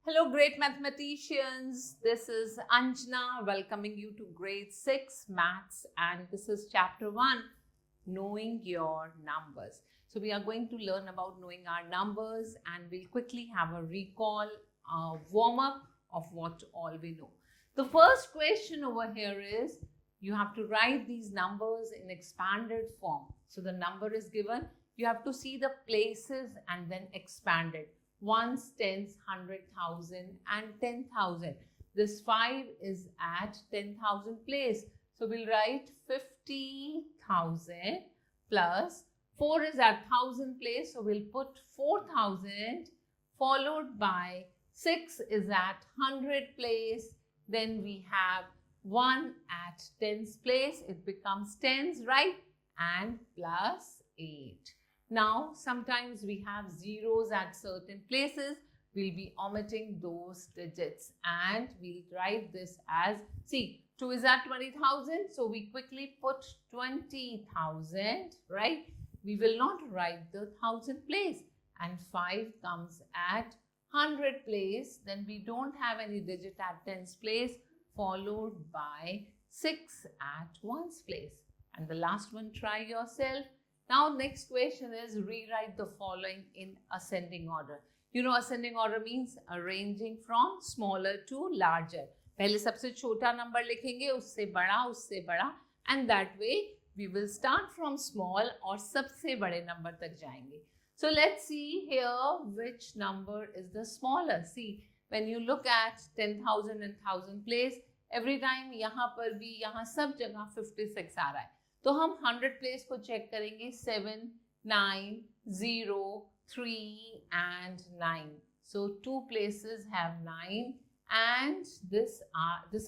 Hello, great mathematicians. This is Anjana welcoming you to grade 6 maths, and this is chapter 1, knowing your numbers. So we are going to learn about knowing our numbers, and we'll quickly have a recall, warm up of what all we know. The first question over here is you have to write these numbers in expanded form. So the number is given, you have to see the places and then expand it. Ones, tens, 100,000 and 10,000. This 5 is at 10,000 place. So we'll write 50,000 plus 4 is at 1,000 place. So we'll put 4,000 followed by 6 is at 100 place. Then we have 1 at tens place. It becomes tens, right? And plus 8. Now, sometimes we have zeros at certain places. We'll be omitting those digits and we'll write this as, see, 2 is at 20,000. So we quickly put 20,000, right? We will not write the 1,000 place. And 5 comes at 100 place. Then we don't have any digit at tens place, followed by 6 at ones place. And the last one, try yourself. Now, next question is rewrite the following in ascending order. You know, ascending order means arranging from smaller to larger. पहले सबसे छोटा number लिखेंगे, उससे बड़ा, and that way we will start from small और सबसे बड़े number तक जाएंगे. So let's see here which number is the smaller. See, when you look at 10,000 and 1,000 place, every time यहाँ पर भी यहाँ सब जगह 56 आ रहा है. तो हम 100 प्लेस को चेक करेंगे 7, 9, 0, 3 and 9. So 2 places have 9 and this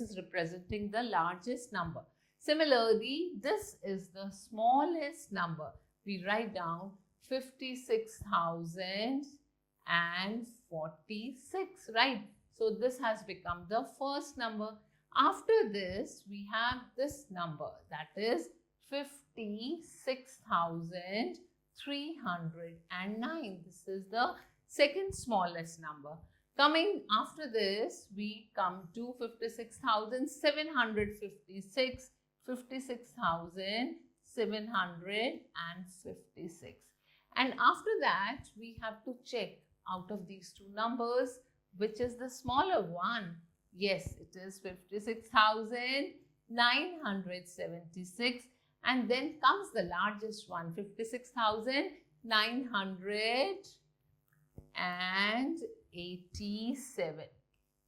is representing the largest number. Similarly, this is the smallest number. We write down 56,046, right? So this has become the first number. After this, we have this number, that is 56,309. This is the second smallest number. Coming after this, we come to 56,756, 56,756. And after that, we have to check out of these two numbers, which is the smaller one. Yes, it is 56,976. And then comes the largest one, 56,987.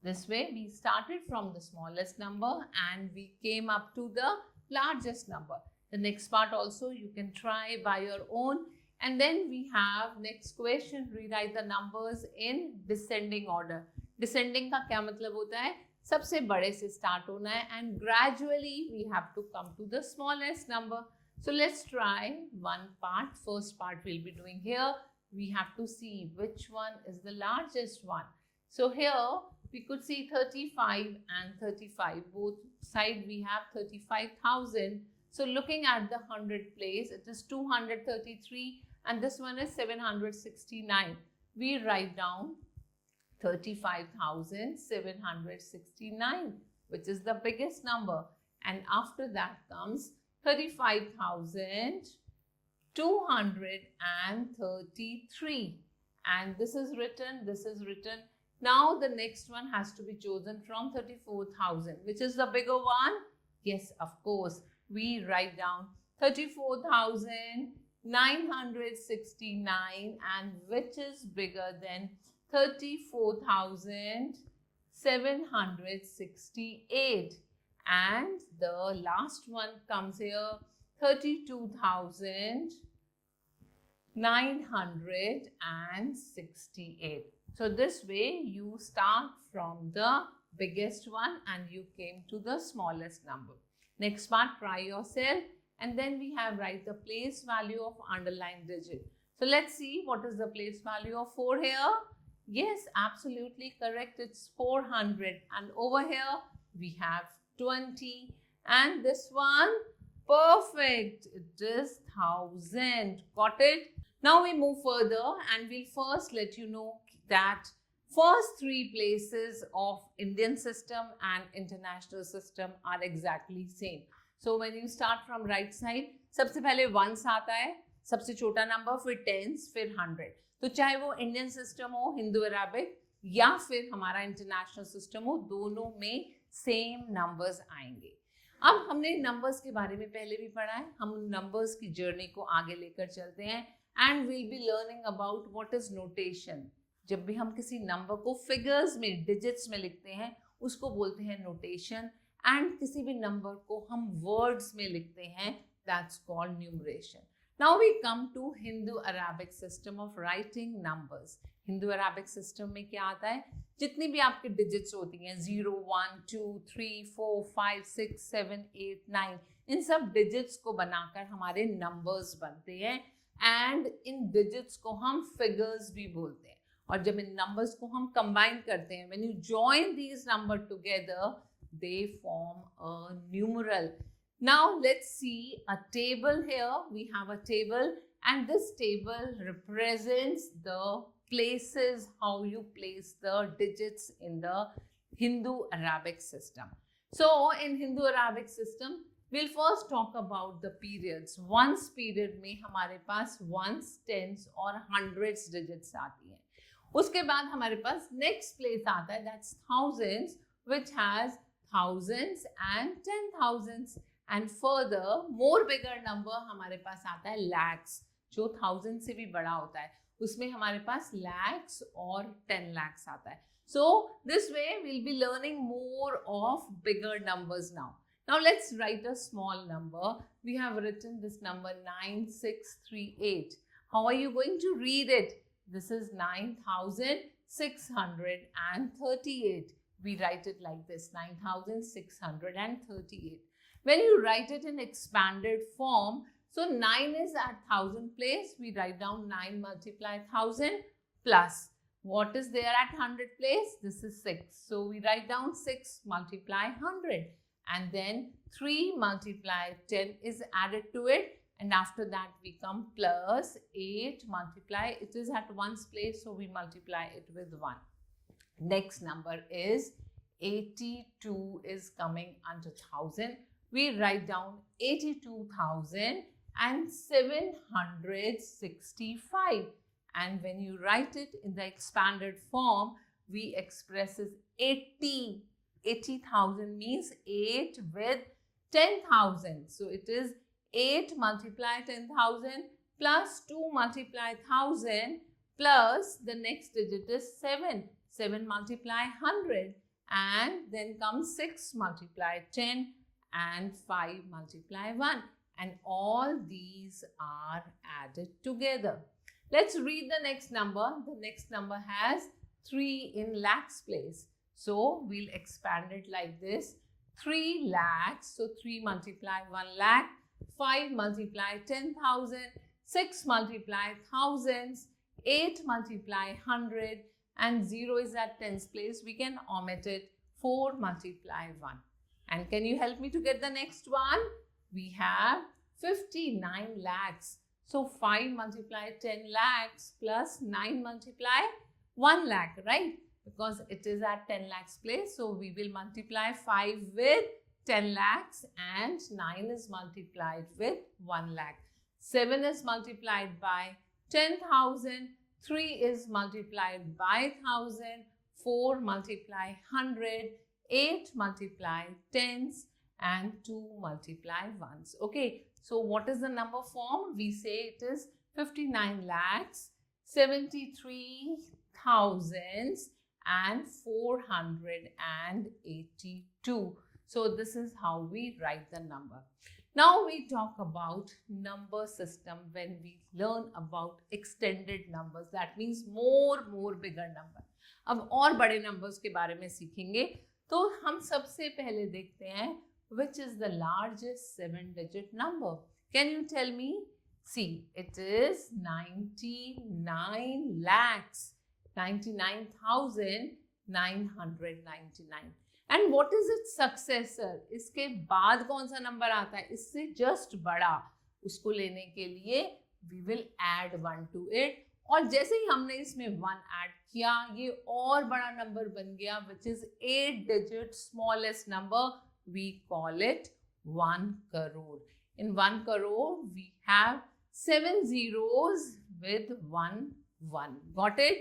This way we started from the smallest number and we came up to the largest number. The next part also you can try by your own. And then we have next question, rewrite the numbers in descending order. Descending का क्या मतलब होता है? सबसे बड़े से start होना है and gradually we have to come to the smallest number. So let's try one part. First part we'll be doing here. We have to see which one is the largest one. So here we could see 35 and 35. Both sides we have 35,000. So looking at the 100 place, it is 233 and this one is 769. We write down 35,769, which is the biggest number. And after that comes 35,233. And this is written. Now the next one has to be chosen from 34,000. Which is the bigger one? Yes, of course. We write down 34,969 and which is bigger than 34,768. And the last one comes here, 32,968. So this way you start from the biggest one and you came to the smallest number. Next part, try yourself. And then we have write the place value of underlined digit. So let's see what is the place value of 4 here. Yes, absolutely correct. It's 400. And over here we have 20. And this one, perfect. It is 1,000. Got it? Now we move further and we'll first let you know that First three places of Indian system and international system are exactly same. So when you start from right side, सबसे पहले ones आता है, सबसे छोटा number, फिर tens, फिर 100. तो चाहे वो इंडियन सिस्टम हो, हिंदू अराबिक, या फिर हमारा इंटरनेशनल सिस्टम हो, दोनों में सेम नंबर्स आएंगे. अब हमने नंबर्स के बारे में पहले भी पढ़ा है, हम नंबर्स की जर्नी को आगे लेकर चलते हैं and will be learning about what is notation. जब भी हम किसी नंबर को फिगर्स में, डिजिट्स में लिखते हैं, उसको बोलते हैं नोटेशन. एंड किसी भी नंबर को हम वर्ड्स में लिखते हैं, that's called numeration. Now we come to Hindu Arabic system of writing numbers. Hindu Arabic system में क्या आता है, जितनी भी आपकी डिजिट्स होती हैं 0 1 2 3 4 5 6 7 8 9, इन सब डिजिट्स को बनाकर हमारे नंबर्स बनते हैं एंड इन डिजिट्स को हम फिगर्स भी बोलते हैं. और जब इन नंबर्स को हम कंबाइन करते हैं, when you join these number together, they form a numeral. Now let's see a table here. We have a table and this table represents the places, how you place the digits in the Hindu Arabic system. So in Hindu Arabic system, we'll first talk about the periods. Ones period में हमारे पास ones, tens और hundreds digits आती हैं. उसके बाद हमारे पास next place आता है, that's thousands, which has thousands and 10,000s. And further, more bigger number हमारे पास आता है lakhs, जो 1000 से भी बड़ा होता है. उसमें हमारे पास lakhs और 10 lakhs आता है. So this way we'll be learning more of bigger numbers now. Now let's write a small number. We have written this number 9638. How are you going to read it? This is 9638. We write it like this, 9638. When you write it in expanded form, so 9 is at 1000 place, we write down 9 multiply 1000 plus. What is there at 100 place? This is 6. So we write down 6 multiply 100. And then 3 multiply 10 is added to it. And after that we come plus 8 multiply. It is at 1's place, so we multiply it with 1. Next number is 82 is coming under 1000. We write down 82,765. And when you write it in the expanded form, we express as 80. 80,000 means 8 with 10,000. So it is 8 multiply 10,000 plus 2 multiply 1,000 plus the next digit is 7. 7 multiply 100 and then comes 6 multiply 10 and 5 multiply 1, and all these are added together. Let's read the next number. The next number has 3 in lakhs place. So we'll expand it like this. 3 lakhs. So 3 multiply 1 lakh, 5 multiply 10,000, 6 multiply thousands, 8 multiply 100, and 0 is at tens place. We can omit it. 4 multiply 1. And can you help me to get the next one? We have 59 lakhs. So 5 multiply 10 lakhs plus 9 multiply 1 lakh, right? Because it is at 10 lakhs place. So we will multiply 5 with 10 lakhs and 9 is multiplied with 1 lakh. 7 is multiplied by 10,000. 3 is multiplied by 1000. 4 multiply 100. 8 multiply tens and 2 multiply ones. Okay, so what is the number form? We say it is 59 lakhs, 73,000 and 482. So this is how we write the number. Now we talk about number system when we learn about extended numbers. That means more bigger number. अब और बड़े numbers के बारे में सीखेंगे. तो हम सबसे पहले देखते हैं which is the largest 7-digit number. Can you tell me? See, it is 99 lakhs, 99,999. And what is its successor? इसके बाद कौन सा नंबर आता है? इससे just बड़ा. उसको लेने के लिए we will add 1 to it और जैसे ही हमने इसमें 1 ऐड किया ये और बड़ा नंबर बन गया which is 8 digit smallest number, we call it 1 crore. In 1 crore we have 7 zeros with 1 1. Got it?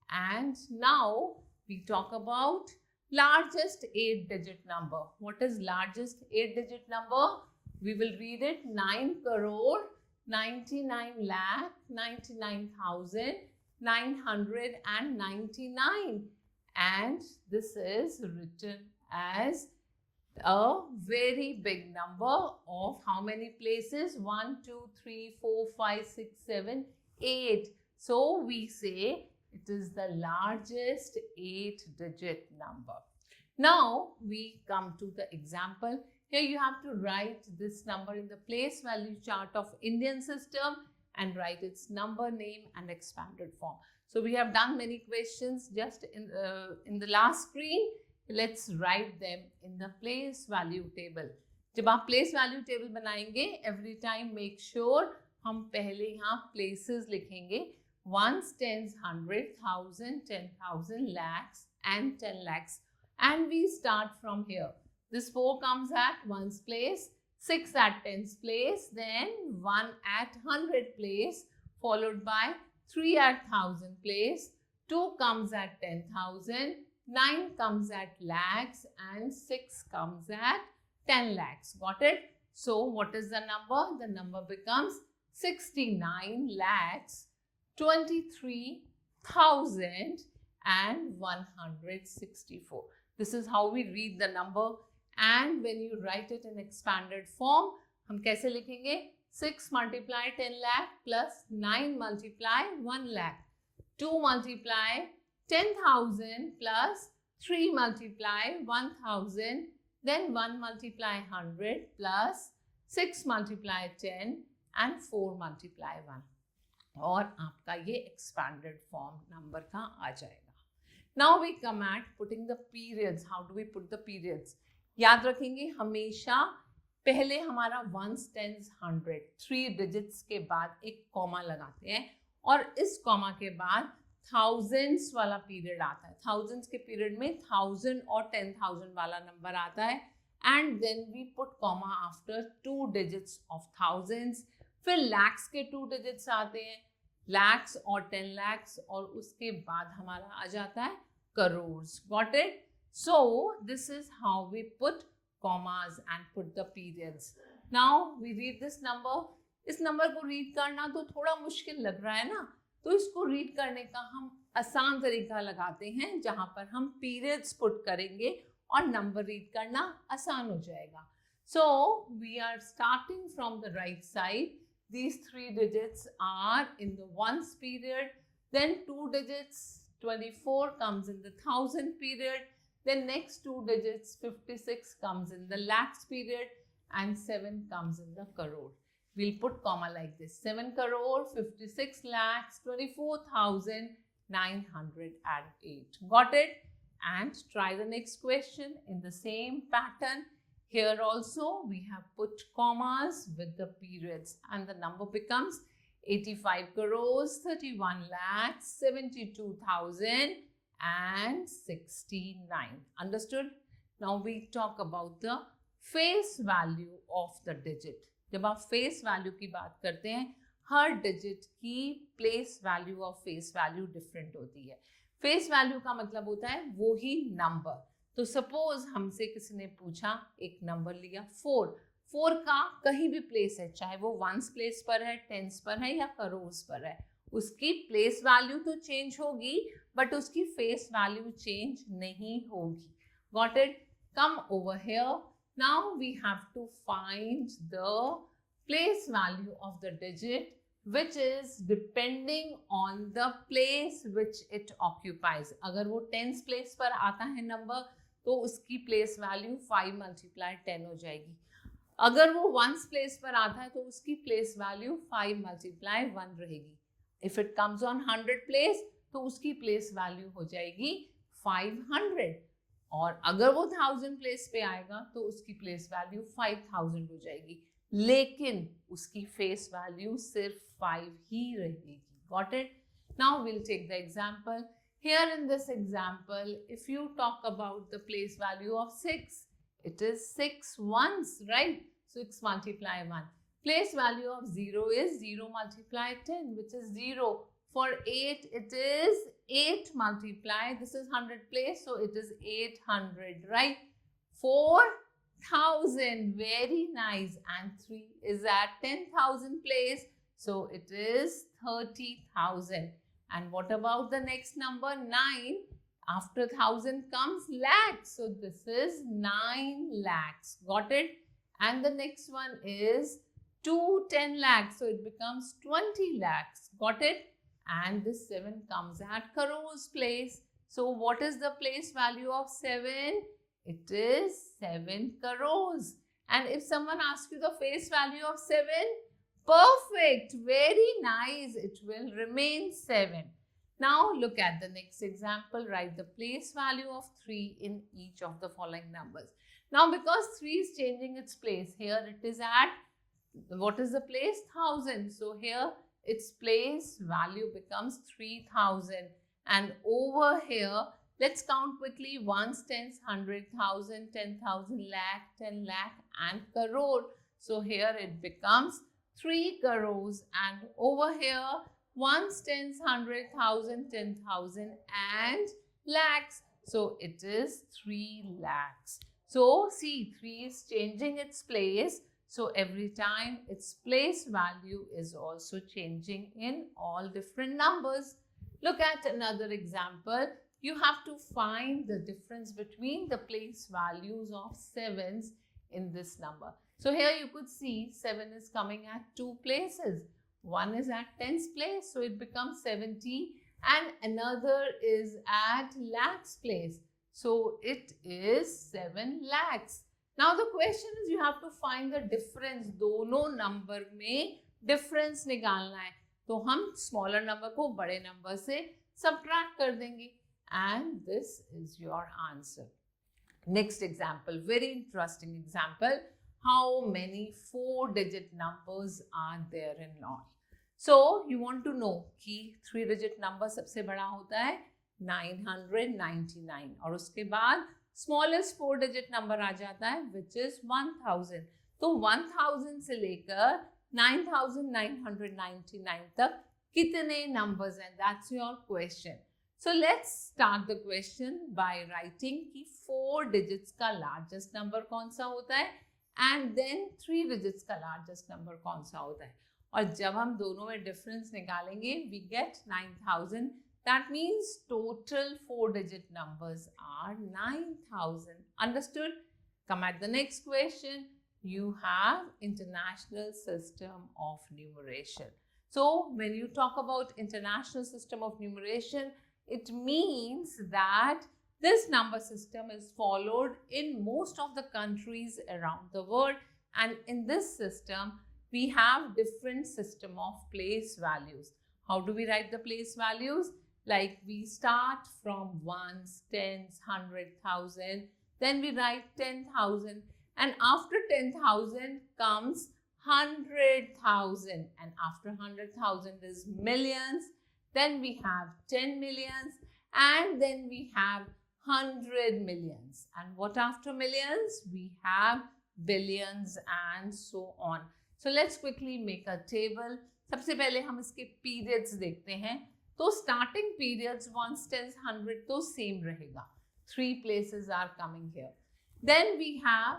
And now we talk about largest 8-digit number. What is largest 8-digit number? We will read it 9 crore 99 lakh 99,999, and this is written as a very big number of how many places? 1, 2, 3, 4, 5, 6, 7, 8. So we say it is the largest 8-digit number. Now we come to the example. Here you have to write this number in the place value chart of Indian system and write its number, name and expanded form. So we have done many questions just in the last screen. Let's write them in the place value table. जब आप place value table बनाएंगे, every time make sure हम पहले यहाँ places लिखेंगे. Ones, tens, 100, 1000, 10,000, lakhs and 10 lakhs. And we start from here. This 4 comes at 1's place, 6 at 10's place, then 1 at 100 place, followed by 3 at 1000 place, 2 comes at 10,000, 9 comes at lakhs and 6 comes at 10 lakhs. Got it? So what is the number? The number becomes 69 lakhs 23,164. This is how we read the number. And when you write it in expanded form, हम कैसे लिखेंगे? 6 multiply 10 lakh plus 9 multiply 1 lakh. 2 multiply 10,000 plus 3 multiply 1,000. Then 1 multiply 100 plus 6 multiply 10 and 4 multiply 1. और आपका ये expanded form number का आ जाएगा. Now we come at putting the periods. How do we put the periods? याद रखेंगे हमेशा पहले हमारा 1s, 10s, 100 3 डिजिट्स के बाद एक कॉमा लगाते हैं और इस कॉमा के बाद थाउजेंड्स वाला पीरियड आता है. थाउजेंड्स के पीरियड में 1000 और 10,000 वाला नंबर आता है and then we put comma after 2 digits of thousands. फिर लैक्स के 2 डिजिट्स आते हैं, लैक्स और 10 लैक्स, और उसके बाद हमारा आ जाता है crores. Got it? So this is how we put commas and put the periods. Now we read this number. इस नंबर को रीड करना तो थोड़ा मुश्किल लग रहा है ना, तो इसको रीड करने का हम आसान तरीका लगाते हैं जहां पर हम periods पुट करेंगे और नंबर रीड करना आसान हो जाएगा. So we are starting from the right side. These 3 digits are in the ones period, then 2 digits 24 comes in the thousand period. Then next 2 digits 56 comes in the lakhs period and 7 comes in the crore. We'll put comma like this: 7 crore 56 lakhs 24,908. Got it? And try the next question in the same pattern. Here also we have put commas with the periods and the number becomes 85 crores 31 lakhs 72,069. Understood? Now we talk about the face value of the digit. जब आप face value की बात करते हैं, हर digit की place value और face value different होती है. Face value का मतलब होता है वो ही number. तो suppose हमसे किसी ने पूछा, एक number लिया 4. 4 का कहीं भी place है, चाहे वो ones place पर है, tens पर है या crores पर है, उसकी प्लेस वैल्यू तो चेंज होगी बट उसकी फेस वैल्यू चेंज नहीं होगी. Got it? Come over here. Now we have to find the place value of the digit which is depending on the place which it occupies. अगर वो tens place पर आता है number तो उसकी place value 5 multiply 10 हो जाएगी. अगर वो ones place पर आता है तो उसकी प्लेस वैल्यू 5 multiply 1 रहेगी. If it comes on 100 place तो उसकी प्लेस वैल्यू हो जाएगी 500, और अगर वो 1000 प्लेस पे आएगा तो उसकी प्लेस वैल्यू 5000 हो जाएगी, लेकिन उसकी फेस वैल्यू सिर्फ 5 ही रहेगी. Got it? Now we'll take the example. Here in this example, if you talk about the place value of 6, it is 6 ones, right? 6 multiply 1. Place value of 0 is 0 multiply 10, which is 0. For 8, it is 8 multiply, this is 100 place, so it is 800, right? 4,000, very nice. And 3 is at 10,000 place, so it is 30,000. And what about the next number, 9? After 1,000 comes lakhs, so this is 9 lakhs. Got it? And the next one is 10 lakhs, so it becomes 20 lakhs. Got it? And this 7 comes at crores place. So what is the place value of 7? It is 7 crores. And if someone asks you the face value of 7, perfect, very nice, it will remain 7. Now look at the next example. Write the place value of 3 in each of the following numbers. Now because 3 is changing its place, here it is at, what is the place? 1000. So here its place value becomes 3000. And over here, let's count quickly. Ones, tens, 100,000, 10,000, lakh, 10 lakh and crore. So here it becomes 3 crores. And over here, ones, tens, 100,000, 10,000 and lakhs. So it is 3 lakhs. So see, 3 is changing its place. So every time its place value is also changing in all different numbers. Look at another example. You have to find the difference between the place values of 7s in this number. So here you could see 7 is coming at 2 places. One is at tens place, so it becomes 70, and another is at lakhs place. So it is 7 lakhs. Now the question is, you have to find the difference. दोनों number में difference निकालना है. तो हम smaller number को बड़े number से subtract कर देंगे. And this is your answer. Next example, very interesting example. How many 4-digit numbers are there in all? So you want to know कि 3-digit number सबसे बड़ा होता है 999 और उसके बाद smallest 4-digit number आ जाता है which is 1000. तो 1000 से लेकर 9999 तक कितने numbers हैं? That's your question. So let's start the question by writing कि 4 digits का largest number कौन सा होता है and then 3 digits का largest number कौन सा होता है. और जब हम दोनों में difference निकालेंगे we get 9000. That means total 4-digit numbers are 9000. Understood? Come at the next question. You have international system of numeration. So when you talk about international system of numeration, it means that this number system is followed in most of the countries around the world. And in this system, we have different system of place values. How do we write the place values? Like we start from ones, tens, 100,000, then we write 10,000, and after 10,000 comes 100,000, and after 100,000 is millions, then we have 10 millions, and then we have 100 millions. And what after millions? We have billions and so on. So let's quickly make a table. सबसे पहले हम इसके periods देखते हैं. तो starting periods ones, tens, 100 तो same रहेगा. 3 places are coming here. Then we have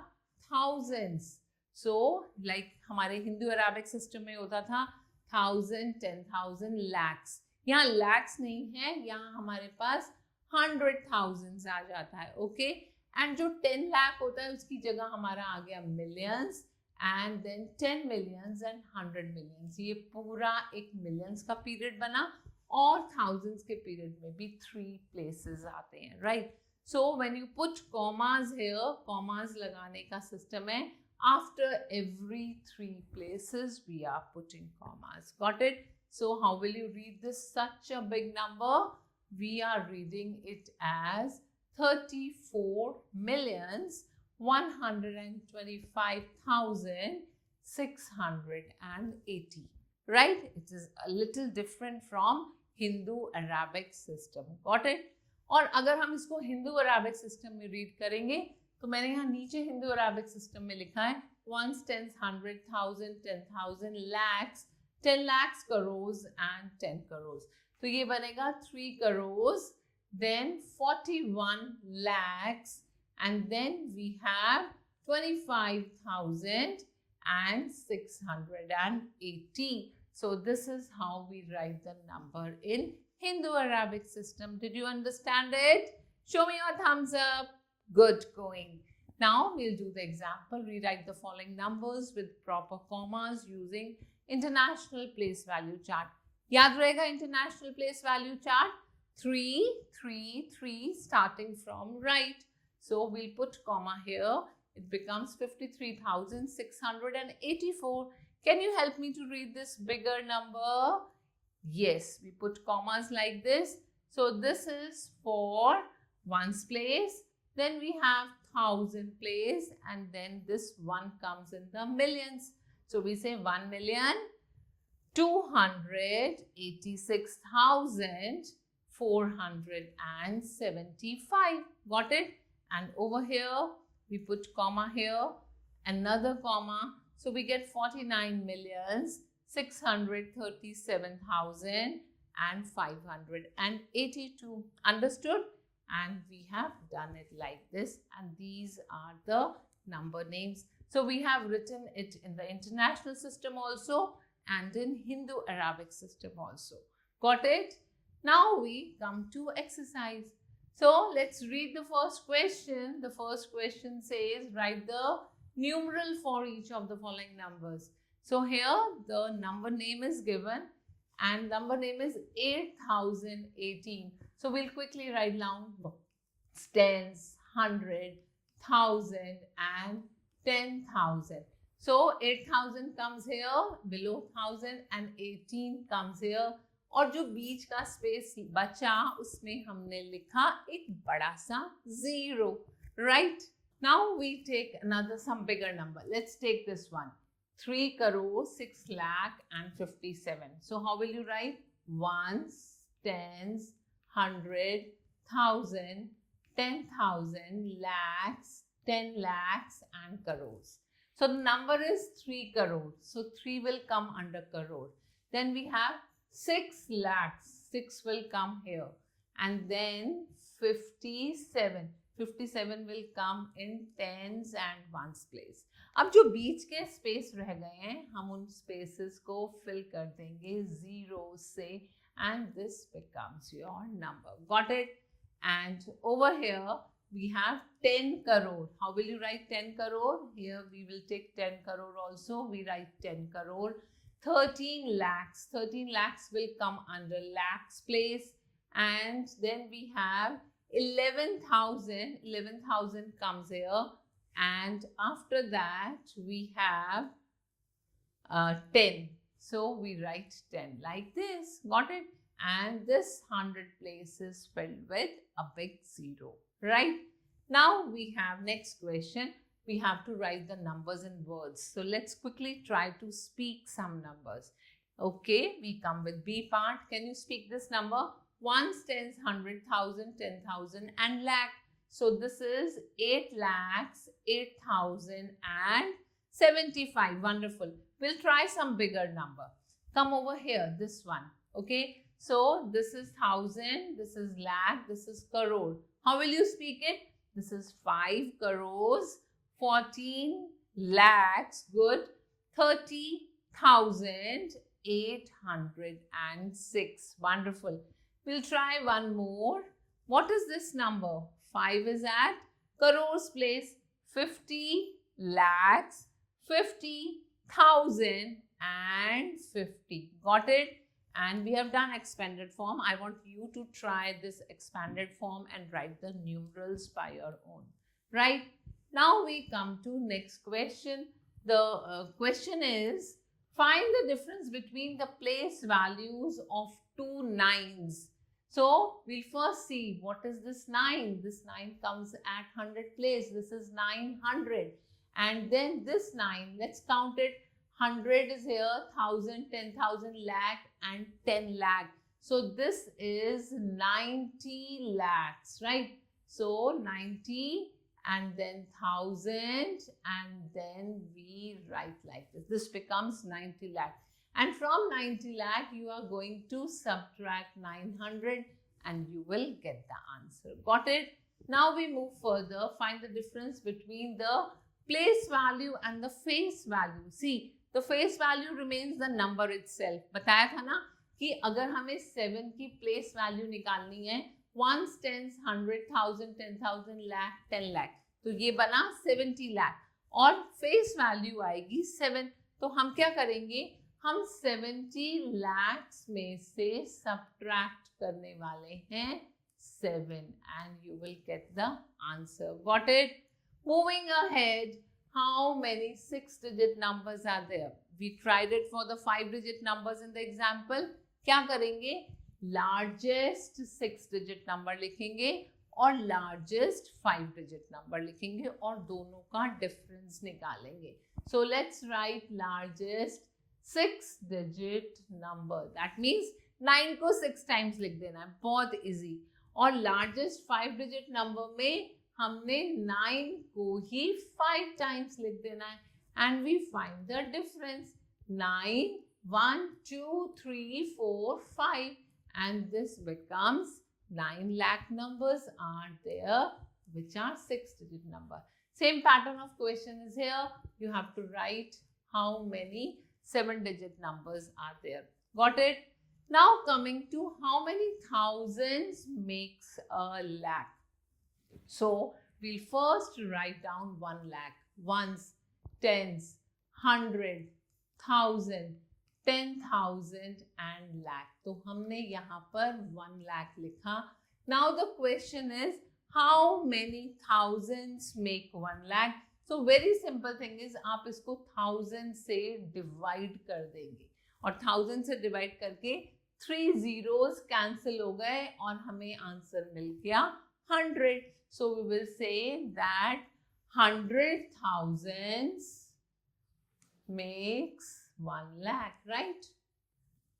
thousands. So like हमारे Hindu Arabic system में होता था 1000, 10,000, lakhs. यहाँ lakhs नहीं है, यहाँ हमारे पास 100,000 आ जाता है. Okay? And जो 10 lakh होता है उसकी जगह हमारा आ गया millions, and then 10 millions and 100 millions. ये पूरा एक millions का period बना. और thousands के period में भी 3 places आते हैं, right? So when you put commas here, commas लगाने का system है. After every 3 places, we are putting commas. Got it? So how will you read this such a big number? We are reading it as 34,125,680. Right? It is a little different from Hindu-Arabic system. Got it? और अगर हम इसको Hindu-Arabic system में read करेंगे तो मैंने यहाँ नीचे Hindu-Arabic system में लिखा है ones, tens, 100,000, 10,000, lakhs, 10 lakhs, crores and 10 crores. तो ये बनेगा 3 crores, then 41 lakhs, and then we have 25,000 and 680. So this is how we write the number in Hindu-Arabic system. Did you understand it? Show me your thumbs up. Good going. Now we'll do the example. Rewrite the following numbers with proper commas using International Place Value Chart. याद रहेगा International Place Value Chart? 3, 3, 3 starting from right. So we'll put comma here. It becomes 53,684. Can you help me to read this bigger number? Yes, we put commas like this. So this is for ones place. Then we have thousand place, and then this one comes in the millions. So we say 1,286,475. Got it? And over here we put comma here, another comma. So we get 49,637,582. Understood? And we have done it like this, and these are the number names. So we have written it in the international system also and in Hindu-Arabic system also. Got it? Now we come to exercise. So let's read the first question. The first question says, write the numeral for each of the following numbers. So here the number name is given, and number name is 8018. So we'll quickly write down tens, 100, 1,000 and 10,000. So 8,000 comes here, below 1,000, and 18 comes here. और जो बीच का space बचा उसमें हमने लिखा एक बड़ा सा 0. Right? Now we take another some bigger number. Let's take this one. 3 crore 6 lakh and 57. So how will you write? Ones, tens, 100, 1,000, 10,000, lakhs, 10 lakhs and crores. So the number is 3 crore. So 3 will come under crore. Then we have 6 lakhs. 6 will come here. And then 57. 57 will come in tens and ones place. अब जो बीच के space रह गए हैं हम उन spaces को fill कर देंगे 0 से, and this becomes your number. Got it? And over here we have 10 crore. How will you write 10 crore? Here we will take 10 crore also. We write 10 crore. 13 lakhs. 13 lakhs will come under lakhs place. And then we have 11,000. 11,000 comes here. And after that we have 10. So we write 10 like this. Got it? And this 100 place is filled with a big 0. Right? Now we have next question. We have to write the numbers in words. So let's quickly try to speak some numbers. Okay, we come with B part. Can you speak this number? Ones, tens, 100,000, 10,000 and lakh. So this is 8 lakhs, 8,000 and 75. Wonderful. We'll try some bigger number. Come over here, this one. Okay. So this is 1,000, this is lakh, this is crore. How will you speak it? This is 5 crores, 14 lakhs, good, 30,806. Wonderful. We'll try one more. What is this number? 5 is at crores place. 50 lakhs, 50,000 and 50. Got it? And we have done expanded form. I want you to try this expanded form and write the numerals by your own. Right? Now we come to next question. The question is, find the difference between the place values of two nines. So we'll first see what is this 9. This 9 comes at 100 place. This is 900. And then this 9, let's count it. 100 is here, 1,000, 10,000, lakh and 10 lakh. So this is 90 lakhs, right? So 90 and then 1000 and then we write like this. This becomes 90 lakh. And from 90 lakh, you are going to subtract 900 and you will get the answer. Got it? Now we move further. Find the difference between the place value and the face value. See, the face value remains the number itself. बताया था ना कि अगर हमें 7 की place value निकालनी है, ones, tens, 100,000, 10,000, lakh, 10 lakh, तो ये बना 70 lakh और face value आएगी 7. तो हम क्या करेंगे? हम 70 lakhs में से subtract करने वाले हैं 7 and you will get the answer. Got it? Moving ahead, how many 6-digit numbers are there? We tried it for the 5-digit numbers in the example. क्या करेंगे? Largest 6-digit number लिखेंगे और largest 5-digit number लिखेंगे और दोनों का difference निकालेंगे. So let's write largest 6-digit number. That means 9 को 6 times लिख देना है, बहुत easy. और largest 5-digit number में हमने 9 को ही 5 times लिख देना है and we find the difference. 9, 1, 2, 3, 4, 5 and this becomes 9 lakh numbers are there which are 6-digit number. Same pattern of question is here. You have to write how many 7-digit numbers are there. Got it? Now coming to how many thousands makes a lakh. So we'll first write down 1 lakh. Ones, tens, 100, 1000, 10,000 and lakh. तो हमने यहाँ पर 1 lakh लिखा. Now the question is how many thousands make 1 lakh? So very simple thing is आप इसको 1000 से divide कर देंगे और 1000 से divide करके 3 zeros cancel हो गए और हमें आंसर मिल गया 100. So we will say that 100,000 makes 1 lakh, right?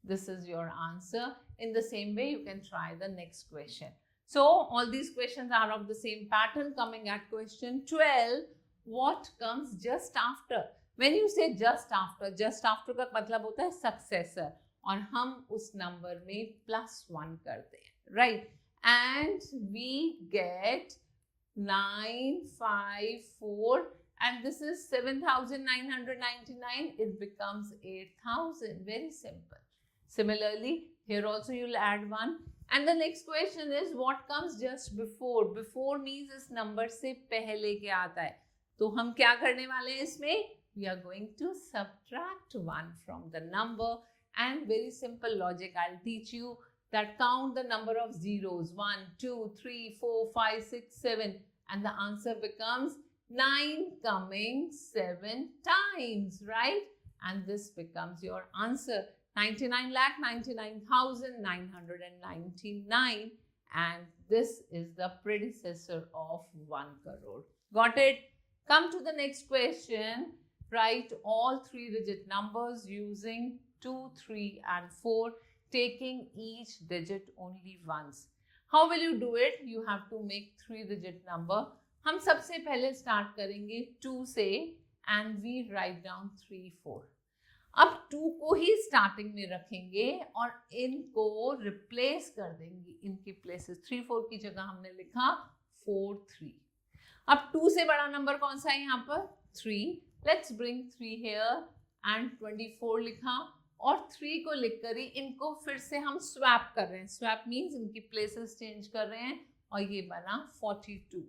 This is your answer. In the same way, you can try the next question. So all these questions are of the same pattern. Coming at question 12, what comes just after? When you say just after का मतलब होता है successor और हम उस number में +1 करते हैं, right? And we get 954 and this is 7,999. It becomes 8,000. Very simple. Similarly, here also you'll add 1. And the next question is what comes just before? Before means इस number से पहले क्या आता है? तो हम क्या करने वाले हैं इसमें? We are going to subtract 1 from the number and very simple logic. I'll teach you that count the number of zeros 1, 2, 3, 4, 5, 6, 7 and the answer becomes 9 coming 7 times, right? And this becomes your answer 99,99,999 and this is the predecessor of 1 crore. Got it? Come to the next question. Write all 3-digit numbers using 2, 3 and 4, taking each digit only once. How will you do it? You have to make 3-digit number. हम सबसे पहले start करेंगे 2 से and we write down 3, 4. अब 2 को ही starting में रखेंगे और इनको replace कर देंगे. इनकी places 3, 4 की जगह हमने लिखा 4, 3. अब 2 से बड़ा number कौन सा है यहाँ पर? 3. Let's bring 3 here and 24 लिखा और 3 को लिखकर ही इनको फिर से हम swap कर रहे हैं. Swap means इनकी places change कर रहे हैं और ये बना 42.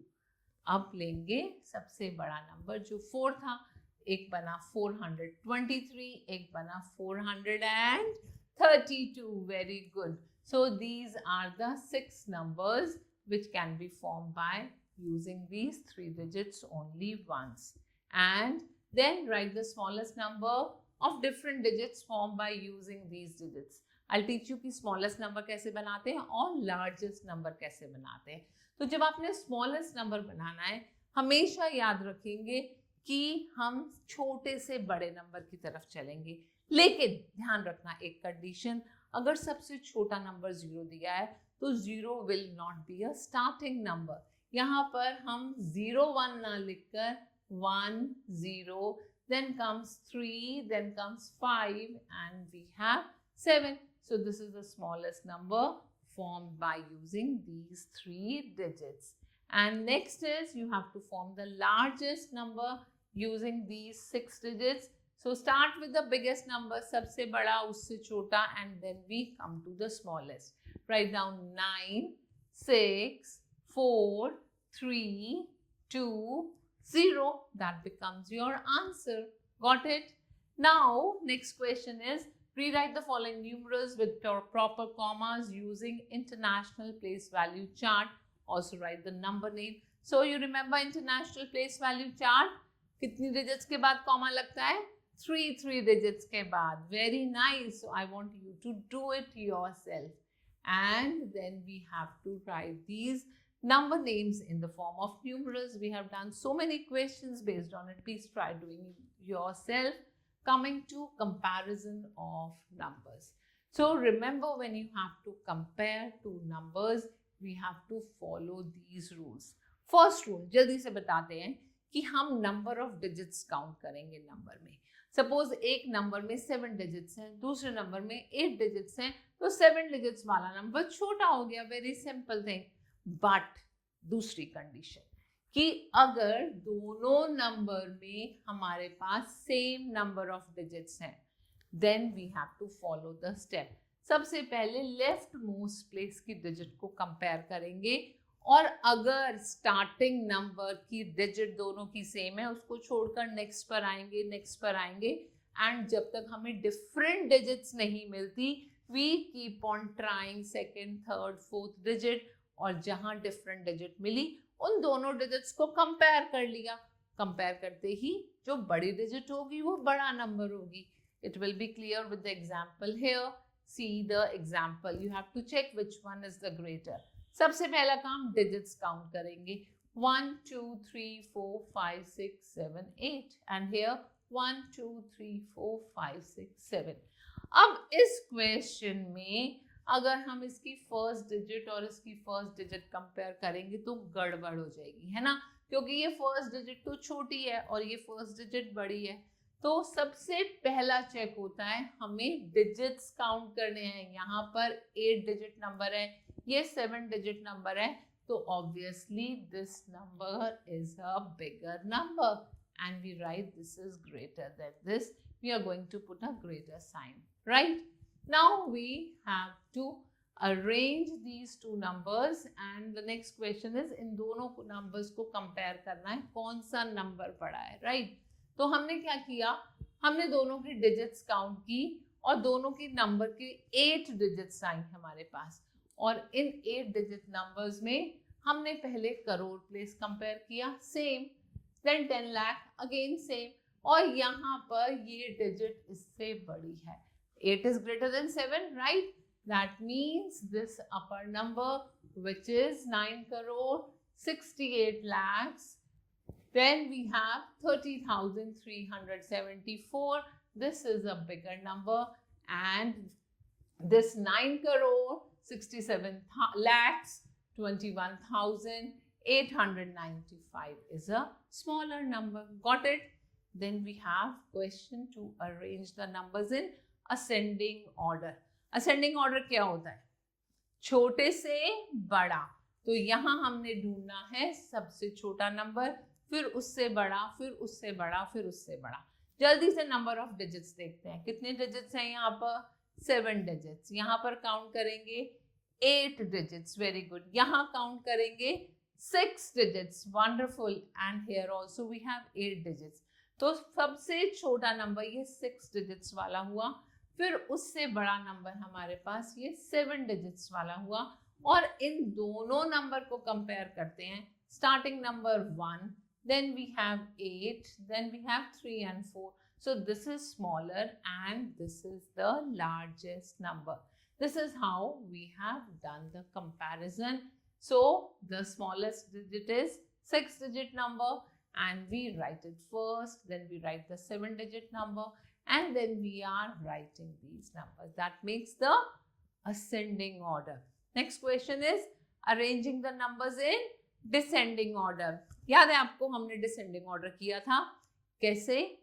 अब लेंगे सबसे बड़ा नंबर जो 4 था. एक बना 423, एक बना 432. Very good. So these are the 6 numbers which can be formed by using these 3 digits only once. And then write the smallest number of different digits formed by using these digits. I'll teach you कि smallest number कैसे बनाते हैं और largest number कैसे बनाते हैं. तो जब आपने smallest number बनाना है हमेशा याद रखेंगे कि हम छोटे से बड़े नंबर की तरफ चलेंगे. लेकिन ध्यान रखना एक कंडीशन, अगर सबसे छोटा नंबर 0 दिया है तो 0 will not be a starting number. यहाँ पर हम 0 1 ना लिखकर 1 0, then comes 3, then comes 5, and we have 7. So this is the smallest number formed by using these 3 digits. And next is you have to form the largest number using these 6 digits. So start with the biggest number, सबसे बड़ा उससे छोटा, and then we come to the smallest. Write down 9, 6, 4, 3, 2, 0. That becomes your answer. Got it? Now, next question is rewrite the following numerals with proper commas using international place value chart. Also write the number name. So you remember international place value chart? कितनी digits के बाद comma लगता है? 3 digits के बाद. Very nice. So I want you to do it yourself. And then we have to write these number names in the form of numerals. We have done so many questions based on it. Please try doing it yourself. Coming to comparison of numbers. So remember, when you have to compare two numbers, we have to follow these rules. First rule, जल्दी से बताते हैं कि हम number of digits count करेंगे number में. Suppose एक number में 7 digits हैं, दूसरे number में 8 digits हैं, तो 7 digits वाला number छोटा हो गया. Very simple thing. But दूसरी कंडीशन कि अगर दोनों नंबर में हमारे पास सेम नंबर ऑफ डिजिट्स हैं, then we have to follow the step. सबसे पहले लेफ्ट मोस्ट प्लेस की डिजिट को कंपेयर करेंगे, और अगर स्टार्टिंग नंबर की डिजिट दोनों की सेम है उसको छोड़कर नेक्स्ट पर आएंगे, नेक्स्ट पर आएंगे, एंड जब तक हमें डिफरेंट डिजिट्स नहीं मिलती, we keep on trying second, third, fourth digit, और जहां डिफरेंट डिजिट मिली उन दोनों डिजिट्स को कंपेयर कर लिया. कंपेयर करते ही जो बड़ी डिजिट होगी वो बड़ा नंबर होगी. It will be clear with the example here. See the example. You have to check which one is the greater. सबसे पहला काम डिजिट्स काउंट करेंगे. 1 2 3 4 5 6 7 8 एंड हियर 1 2 3 4 5 6 7. अब इस क्वेश्चन में अगर हम इसकी फर्स्ट डिजिट और इसकी फर्स्ट डिजिट कंपेयर करेंगे तो गड़बड़ हो जाएगी, है ना, क्योंकि ये फर्स्ट डिजिट तो छोटी है और ये फर्स्ट डिजिट बड़ी है. तो सबसे पहला चेक होता है, हमें डिजिट्स काउंट करने हैं. यहाँ पर 8 डिजिट नंबर है, ये 7 डिजिट नंबर है, तो obviously this number is a bigger number and we write this is greater than this. We are going to put a greater sign, right? Now we have to arrange these two numbers, and the next question is इन दोनों numbers को compare करना है, कौन सा number बड़ा है, right? तो हमने क्या किया, हमने दोनों की digits count की और दोनों की number की 8 digits आई हमारे पास, और इन 8 digit numbers में हमने पहले करोड़ place compare किया, same, then 10 lakh again same, और यहाँ पर ये digit इससे बड़ी है. 8 is greater than 7, right? That means this upper number, which is 9 crore 68 lakhs, then we have 30,374. This is a bigger number, and this 9 crore 67 lakhs 21,895 is a smaller number. Got it? Then we have question to arrange the numbers in ascending order. Ascending order क्या होता है? छोटे से बड़ा. तो यहाँ हमने ढूंढना है सबसे छोटा नंबर, फिर उससे बड़ा, फिर उससे बड़ा, फिर उससे बड़ा. जल्दी से नंबर ऑफ डिजिट्स देखते हैं. कितने डिजिट्स हैं यहाँ पर? 7 डिजिट्स. यहाँ पर काउंट करेंगे 8 डिजिट्स. Very good. यहाँ काउंट करेंगे 6 digits. Wonderful. And here also we have 8 digits. तो सबसे छोटा नंबर ये 6 डिजिट्स वाला हुआ, फिर उससे बड़ा नंबर हमारे पास ये 7 डिजिट्स वाला हुआ, और इन दोनों नंबर को कंपेयर करते हैं. Starting number 1, then we have 8, then we have 3 and 4. So this is smaller and this is the largest number. This is how we have done the comparison. So the smallest digit is 6 digit number, and we write it first, then we write the 7 digit number, and then we are writing these numbers. That makes the ascending order. Next question is arranging the numbers in descending order. याद है आपको हमने descending order किया था कैसे?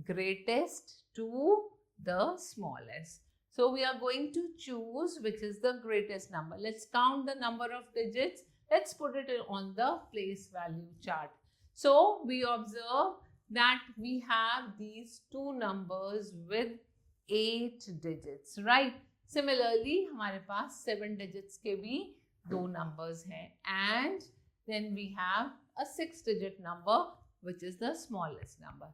Greatest to the smallest. So we are going to choose which is the greatest number. Let's count the number of digits. Let's put it on the place value chart. So we observe that we have these two numbers with 8 digits, right? Similarly, हमारे पास 7 digits के भी दो numbers हैं, and then we have a 6-digit number which is the smallest number.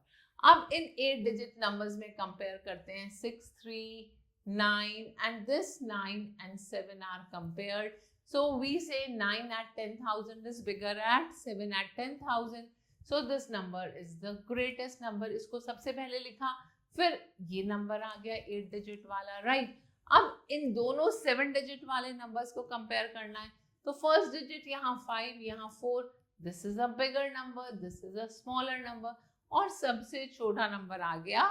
अब इन 8 digit numbers में compare करते हैं 6, 3, 9 and this 9 and 7 are compared. So we say 9 at 10,000 is bigger at 7 at 10,000. So this number is the greatest number. इसको सबसे पहले लिखा, फिर ये नंबर आ गया 8 digit वाला, right? अब इन दोनों 7 digit वाले numbers को compare करना है, तो first digit यहाँ 5, यहाँ 4. This is a bigger number, this is a smaller number. और सबसे छोटा नंबर आ गया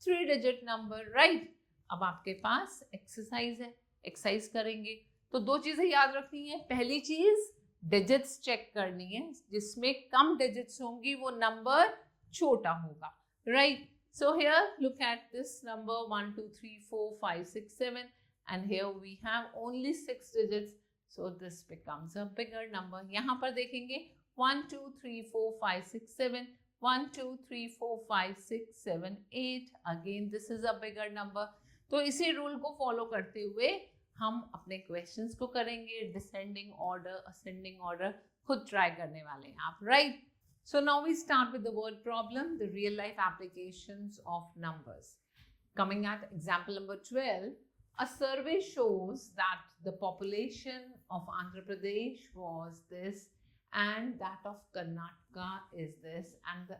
3 digit number, right? अब आपके पास एक्सरसाइज है, एक्सरसाइज करेंगे तो दो चीजें याद रखनी है. पहली चीज डिजिट्स चेक करनी है, जिसमें कम डिजिट्स होंगी वो नंबर छोटा होगा, right? So here look at this number 1, 2, 3, 4, 5, 6, 7 and here we have only 6 digits. So this becomes a bigger number. यहाँ पर देखेंगे 1, 2, 3, 4, 5, 6, 7. 1, 2, 3, 4, 5, 6, 7, 8. Again this is a bigger number. तो इसी रूल को फॉलो करते हुए हम अपने क्वेश्चंस को करेंगे. डिसेंडिंग ऑर्डर, असेंडिंग ऑर्डर खुद ट्राई करने वाले हैं आप, right? So now we start with the word problem, the real life applications of numbers. Coming at example number 12, a survey shows that the population of Andhra Pradesh was this and that of Karnataka is this and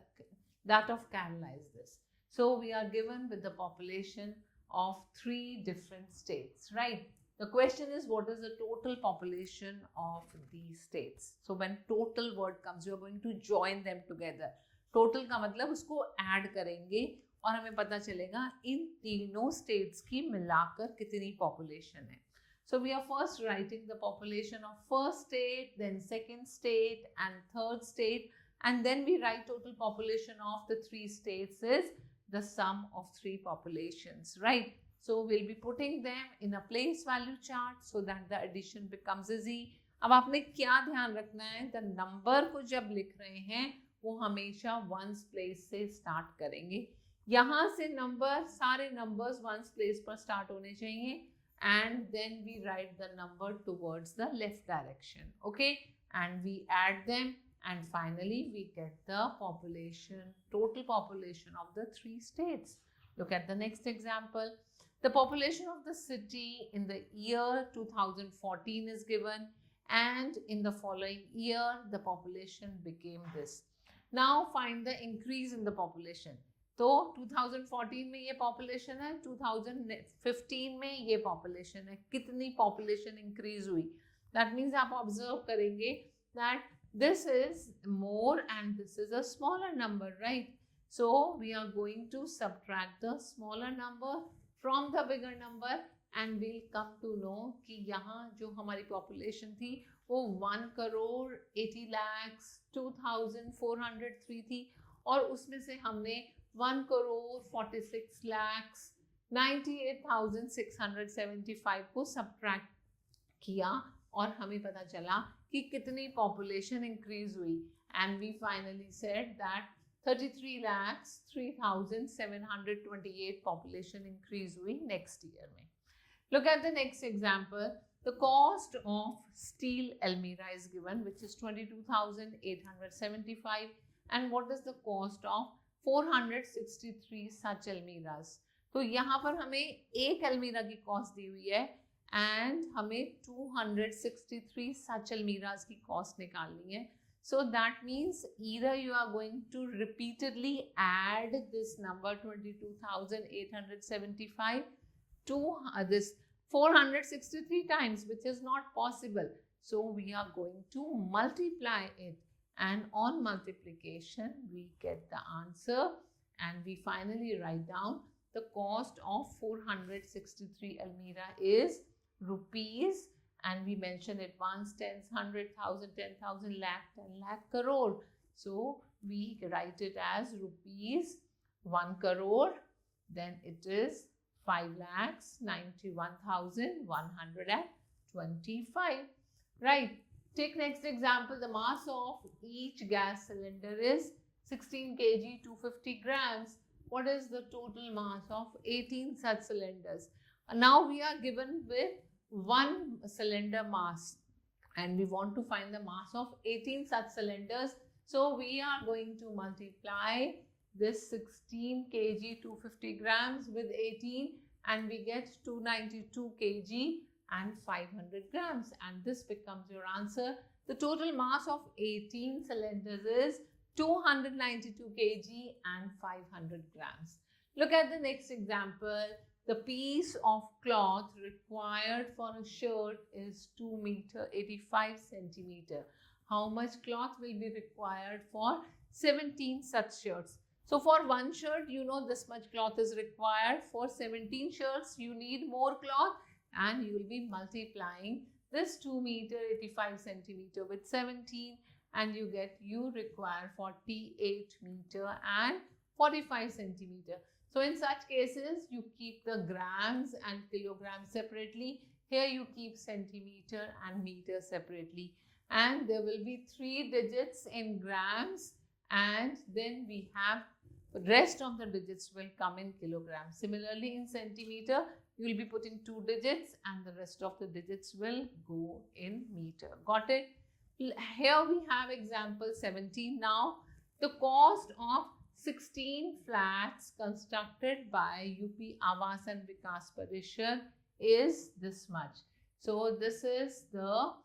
that of Kerala is this. So we are given with the population of 3 different states, right? The question is what is the total population of these states? So when total word comes, you are going to join them together. Total का मतलब उसको add करेंगे और हमें पता चलेगा इन तीनों states की मिलाकर कितनी population है. So we are first writing the population of first state, then second state and third state, and then we write total population of the 3 states is the sum of 3 populations, right? So we'll be putting them in a place value chart so that the addition becomes easy. अब आपने क्या ध्यान रखना है, the number को जब लिख रहे हैं वो हमेशा ones place से start करेंगे. यहाँ से number, सारे numbers ones place पर start होने चाहिए and then we write the number towards the left direction, okay? And we add them and finally we get the population, total population of the 3 states. Look at the next example. The population of the city in the year 2014 is given and in the following year the population became this. Now find the increase in the population. तो 2014 में ये population है, 2015 में ये population है, कितनी population increase हुई? That means आप observe करेंगे that this is more and this is a smaller number, right? So we are going to subtract the smaller number from the bigger number and we'll come to know कि यहाँ जो हमारी population थी वो 1,80,02,403 थी और उसमें से हमने 1,46,98,675 को subtract किया और हमें पता चला कि कितनी population increase हुई and we finally said that 33,03,728 population increase हुई next year में. Look at the next example. The cost of steel almirah is given, which is 22,875, and what is the cost of 463 such almirahs? तो यहाँ पर हमें एक अलमीरा की cost दी हुई है and हमें 263 such almirahs की कॉस्ट निकालनी है. So that means either you are going to repeatedly add this number 22,875 to this 463 times, which is not possible. So we are going to multiply it and on multiplication we get the answer and we finally write down the cost of 463 almirah is rupees, and we mention it once, tens, 100,000, 10,000, lakh, 10 lakh, crore. So we write it as rupees 1 crore, then it is 5,91,125. Right. Take next example. The mass of each gas cylinder is 16 kg, 250 grams. What is the total mass of 18 such cylinders? Now we are given with one cylinder mass and we want to find the mass of 18 such cylinders. So we are going to multiply this 16 kg 250 grams with 18 and we get 292 kg and 500 grams, and this becomes your answer. The total mass of 18 cylinders is 292 kg and 500 grams. Look at the next example. The piece of cloth required for a shirt is 2 meter 85 centimeter. How much cloth will be required for 17 such shirts? So for one shirt, you know this much cloth is required. For 17 shirts, you need more cloth, and you will be multiplying this 2 meter 85 centimeter with 17, and you require 48 meter and 45 centimeter. So in such cases, you keep the grams and kilograms separately. Here you keep centimeter and meter separately. And there will be 3 digits in grams, and then we have the rest of the digits will come in kilograms. Similarly, in centimeter, you will be putting 2 digits and the rest of the digits will go in meter. Got it? Here we have example 17 now. The cost of 16 flats constructed by UP Awas and Vikas Parishad is this much. So this is the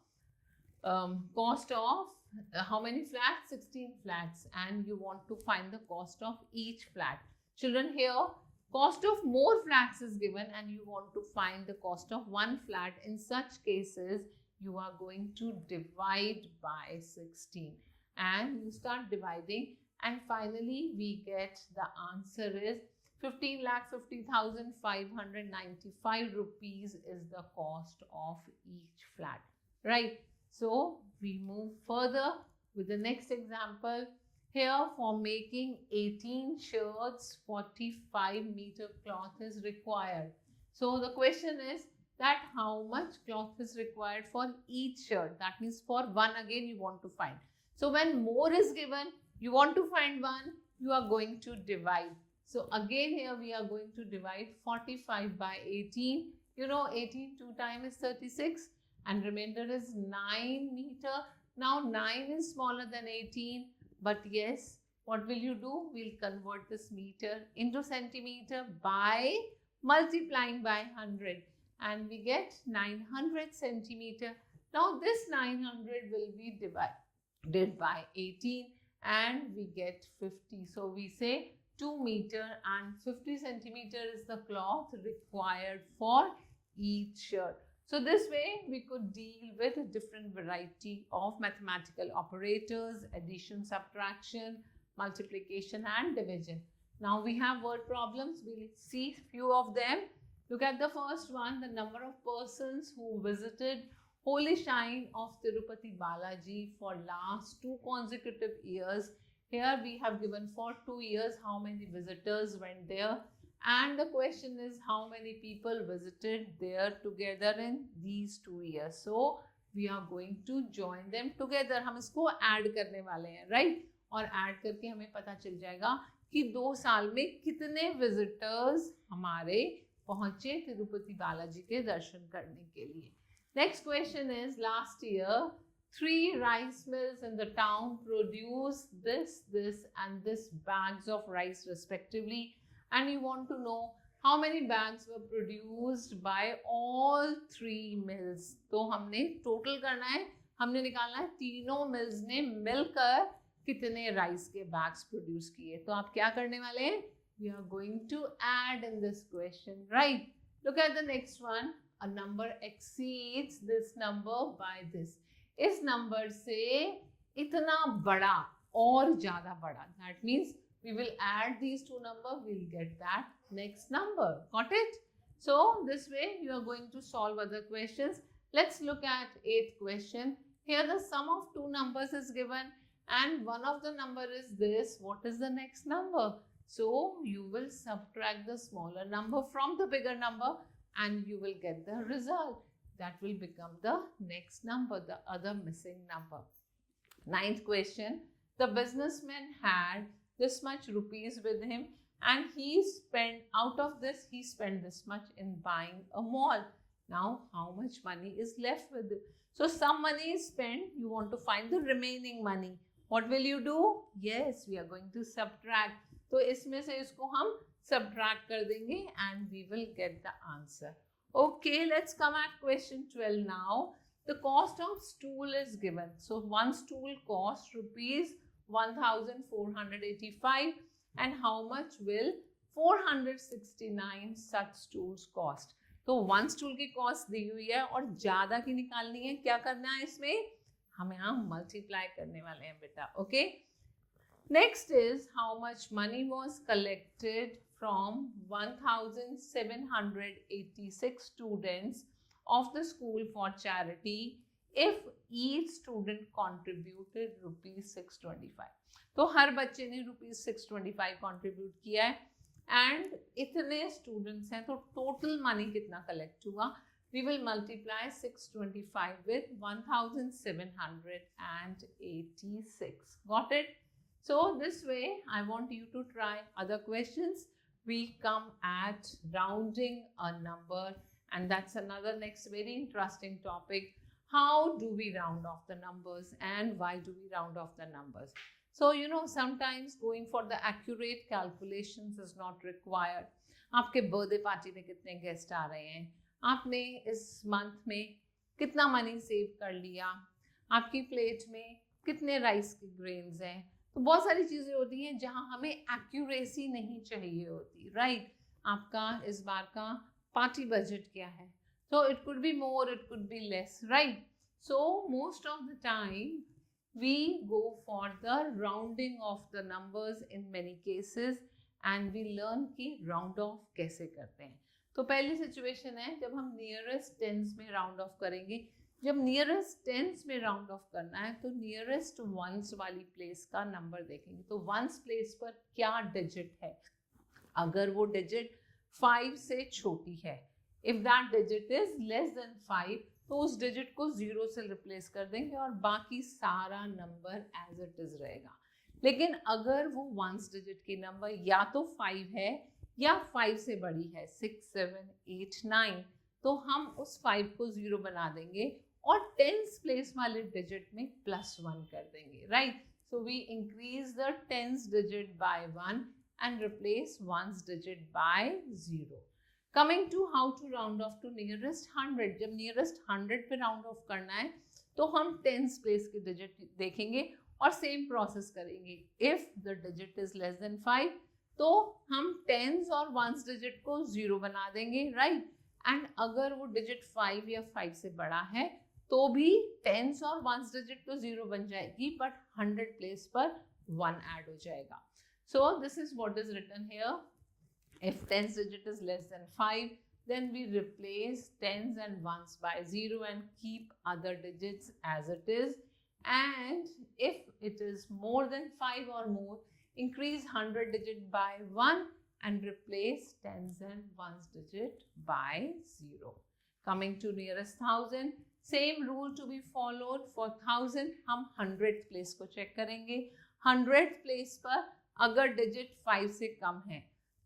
cost of how many flats? 16 flats, and you want to find the cost of each flat. Children, here cost of more flats is given and you want to find the cost of one flat. In such cases, you are going to divide by 16 and you start dividing, and finally we get the answer is 15,50,595 rupees is the cost of each flat. Right. So we move further with the next example. Here for making 18 shirts, 45 meter cloth is required. So the question is that how much cloth is required for each shirt. That means for one again you want to find. So when more is given, you want to find one, you are going to divide. So again here we are going to divide 45 by 18. You know 18 2 times is 36 and remainder is 9 meter. Now 9 is smaller than 18. But yes, what will you do? We'll convert this meter into centimeter by multiplying by 100 and we get 900 centimeter. Now this 900 will be divided by 18 and we get 50. So we say 2 meter and 50 centimeter is the cloth required for each shirt. So this way we could deal with a different variety of mathematical operators, addition, subtraction, multiplication and division. Now we have word problems. We'll see few of them. Look at the first one. The number of persons who visited Holy Shrine of Tirupati Balaji for last 2 consecutive years. Here we have given for 2 years how many visitors went there. And the question is how many people visited there together in these 2 years. So we are going to join them together. हम इसको add करने वाले हैं, right? और add करके हमें पता चल जाएगा कि 2 साल में कितने visitors हमारे पहुंचे तिरुपति बालाजी के दर्शन करने के लिए. Next question is last year 3 rice mills in the town produced this and this bags of rice respectively. And you want to know how many bags were produced by all 3 mills. तो हमने total करना है, हमने निकालना है तीनों mills ने मिलकर कितने rice के bags produce किए. तो आप क्या करने वाले हैं? We are going to add in this question, right? Look at the next one. A number exceeds this number by this. इस number से इतना बड़ा और ज़्यादा बड़ा. That means we will add these 2 numbers, we'll get that next number. Got it? So this way you are going to solve other questions. Let's look at 8th question. Here the sum of two numbers is given and one of the number is this. What is the next number? So you will subtract the smaller number from the bigger number and you will get the result. That will become the next number, the other missing number. 9th question. The businessman had this much rupees with him and he spent, out of this, he spent this much in buying a mall. Now, how much money is left with it? So, some money is spent. You want to find the remaining money. What will you do? Yes, we are going to subtract. तो इसमें से इसको हम subtract कर देंगे and we will get the answer. Okay, let's come at question 12 now. The cost of stool is given. So, one stool costs rupees 1485 and how much will 469 such stools cost? तो one stool की cost दी हुई है और ज्यादा की निकालनी है. क्या करना है इसमें? हम यहाँ मल्टीप्लाई करने वाले हैं बेटा. Okay. Next is how much money was collected from 1786 students of the school for charity if each student contributed ₹625. तो हर बच्चे ने ₹625 कंट्रीब्यूट किया है एंड इतने स्टूडेंट्स हैं तो टोटल मनी कितना कलेक्ट हुआ? We will multiply 625 with 1786. Got it? So this way I want you to try other questions. We come at rounding a number and that's another next very interesting topic. How do we round off the numbers and why do we round off the numbers? So, you know, sometimes going for the accurate calculations is not required. आपके birthday party में कितने guest आ रहे हैं, आपने इस month में कितना money save कर लिया, आपकी प्लेट में कितने राइस के ग्रेन्स हैं, तो बहुत सारी चीज़ें होती हैं जहाँ हमें एक्यूरेसी नहीं चाहिए होती. राइट? आपका इस बार का पार्टी बजट क्या है? So it could be more, it could be less, right? So most of the time we go for the rounding of the numbers in many cases and we learn कि round off कैसे करते हैं. तो पहली situation है जब हम nearest tense में राउंड ऑफ करेंगे. जब नियरेस्ट टेंस में राउंड ऑफ करना है तो नियरेस्ट वंस वाली प्लेस का नंबर देखेंगे. तो वंस प्लेस पर क्या डिजिट है? अगर वो डिजिट 5 से छोटी है, if that digit is less than 5 तो उस डिजिट को 0 से रिप्लेस कर देंगे और बाकी सारा नंबर एज इट इज रहेगा. लेकिन अगर वो वंस डिजिट की नंबर या तो 5 है या 5 से बड़ी है, 6, 7, 8, 9, तो हम उस 5 को 0 बना देंगे और टेंस प्लेस वाले डिजिट में +1 कर देंगे. Right? So we increase the tens digit by 1 and replace ones digit by 0. Coming to how to round off to nearest 100. जब nearest 100 पे round off करना है तो हम tens place की digit देखेंगे और same process करेंगे. If the digit is less than 5 तो हम tens और ones digit को 0 बना देंगे. right? and अगर वो digit 5 या 5 से बड़ा है तो भी tens और ones digit तो 0 बन जाएगी but 100 place पर 1 add हो जाएगा. So this is what is written here. If tens digit is less than 5, then we replace tens and ones by 0 and keep other digits as it is. And if it is more than 5 or more, increase 100 digit by 1 and replace tens and ones digit by 0. Coming to nearest 1000, same rule to be followed. For 1000, हम 100th place को check करेंगे. 100th place पर अगर digit 5 से कम है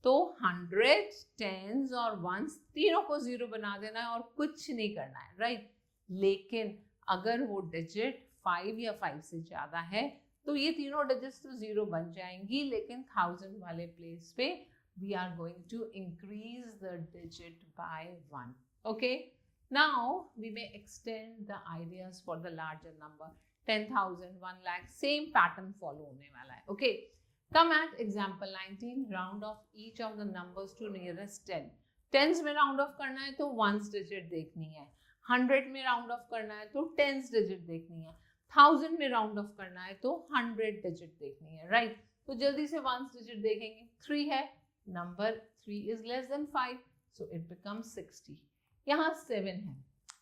तो 100, tens और ones तीनों को 0 बना देना है और कुछ नहीं करना है. राइट? लेकिन अगर वो डिजिट 5 या 5 से ज़्यादा है तो ये तीनों डिजिट्स तो 0 बन जाएंगी, लेकिन 1000 वाले प्लेस पे we are going to increase the digit by 1. Okay? Now we may extend the ideas for the larger number. 10,000, 1 lakh, same pattern follow होने वाला है. Okay? Come at example 19. Round off each of the numbers to nearest 10. Tens में round off करना है तो ones digit देखनी है. 100 में round off करना है तो tens digit देखनी है. 1000 में round off करना है तो 100 digit देखनी है. Right? तो जल्दी से ones digit देखेंगे. 3 है. Number 3 is less than 5. so it becomes 60. यहाँ 7 है,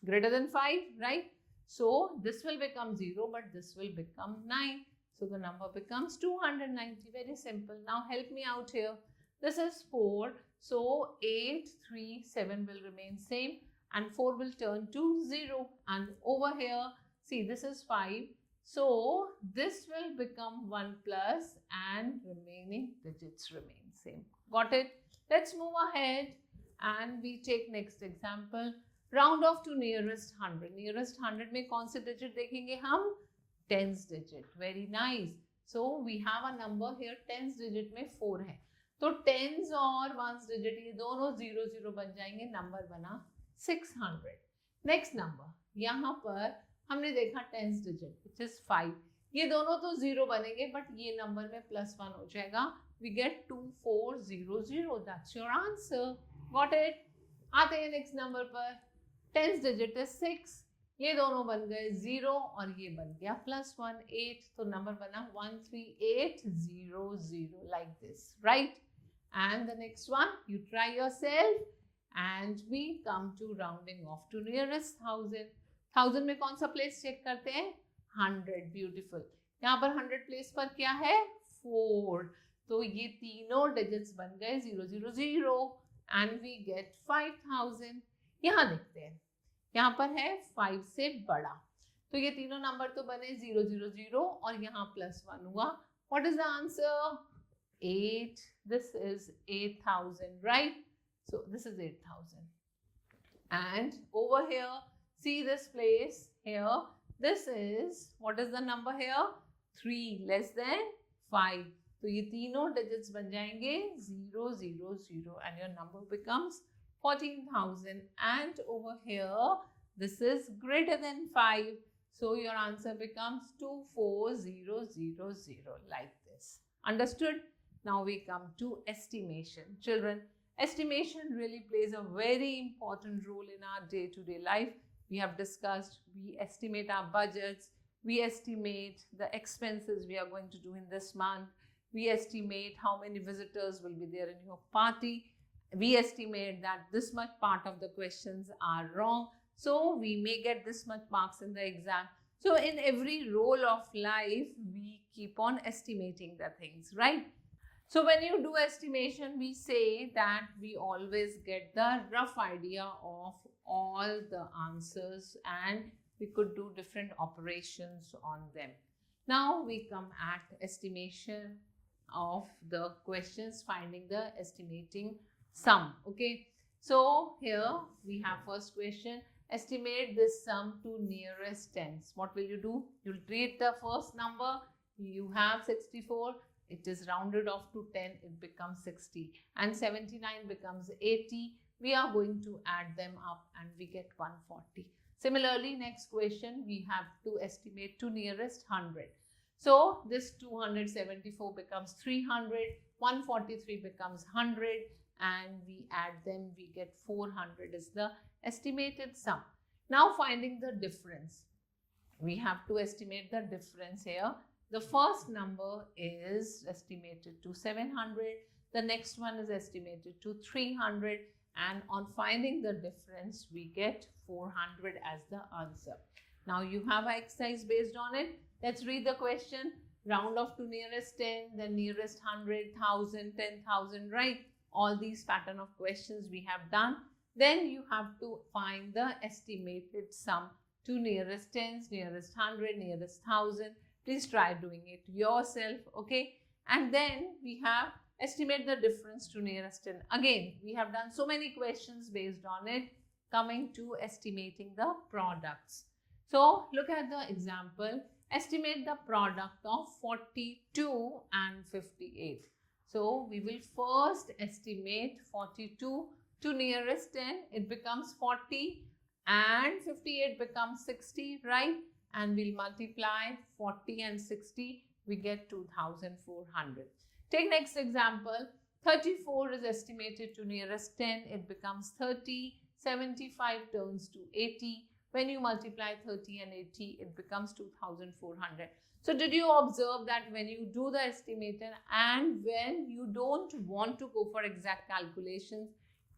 greater than 5, right? So this will become 0, but this will become 9. So the number becomes 290. Very simple. Now help me out here. This is 4. So 8, 3, 7 will remain same and 4 will turn to 0. And over here, see, this is 5. So this will become 1 plus and remaining digits remain same. Got it? Let's move ahead and we take next example. Round off to nearest 100. Nearest 100 में कौन से digit देखेंगे हम? Tens digit. Very nice. So we have a number here. Tens digit में 4 है. तो tens और ones digit ये दोनों 0 0 बन जाएंगे. Number बना 600. Next number. यहाँ पर हमने देखा tens digit which is 5. ये दोनों तो 0 बनेंगे but ये number में +1 हो जाएगा. We get 2400. That's your answer. Got it? आते हैं next number पर. Tens digit is 6. ये दोनों बन गए 0 और ये बन गया +1 8. तो नंबर बना 13800 like this, right? And the next one, you try yourself and we come to rounding off to nearest 1000. 1000 में कौन सा place check करते हैं? 100. Beautiful. यहाँ पर 100 place पर क्या है? 4. तो ये तीनों digits बन गए 000 and we get 5000. यहाँ देखते हैं, यहाँ पर है 5 से बड़ा, तो ये तीनों नंबर तो बने 000 और यहाँ +1 हुआ. What is the answer? 8. This is 8000, right? So this is 8000. And over here, see this place here. This is, what is the number here? 3 less than 5. तो ये तीनों digits बन जाएंगे 000 and your number becomes 14,000. And over here, this is greater than 5. So your answer becomes 24000 like this. Understood? Now we come to estimation. Children, estimation really plays a very important role in our day-to-day life. We have discussed, we estimate our budgets, we estimate the expenses we are going to do in this month, we estimate how many visitors will be there in your party. We estimate that this much part of the questions are wrong, so we may get this much marks in the exam. So in every role of life, we keep on estimating the things, right? So when you do estimation, we say that we always get the rough idea of all the answers and we could do different operations on them. Now we come at estimation of the questions, finding the estimating sum. Okay, so here we have first question, estimate this sum to nearest tens. What will you do? You'll treat the first number, you have 64, it is rounded off to 10, it becomes 60 and 79 becomes 80. We are going to add them up and we get 140. Similarly, next question, we have to estimate to nearest 100. So this 274 becomes 300, 143 becomes 100 and we add them, we get 400 is the estimated sum. Now finding the difference. We have to estimate the difference here. The first number is estimated to 700. The next one is estimated to 300. And on finding the difference, we get 400 as the answer. Now you have an exercise based on it. Let's read the question. Round off to nearest 10, then nearest 100, 1000, 10,000, right? All these pattern of questions we have done. Then you have to find the estimated sum to nearest tens, nearest 100, nearest 1000. Please try doing it yourself, okay? And then we have estimate the difference to nearest 10. Again, we have done so many questions based on it, coming to estimating the products. So look at the example. Estimate the product of 42 and 58. So we will first estimate 42 to nearest 10. It becomes 40 and 58 becomes 60, right? And we'll multiply 40 and 60. We get 2,400. Take next example. 34 is estimated to nearest 10. It becomes 30. 75 turns to 80. When you multiply 30 and 80, it becomes 2,400. So did you observe that when you do the estimation and when you don't want to go for exact calculations,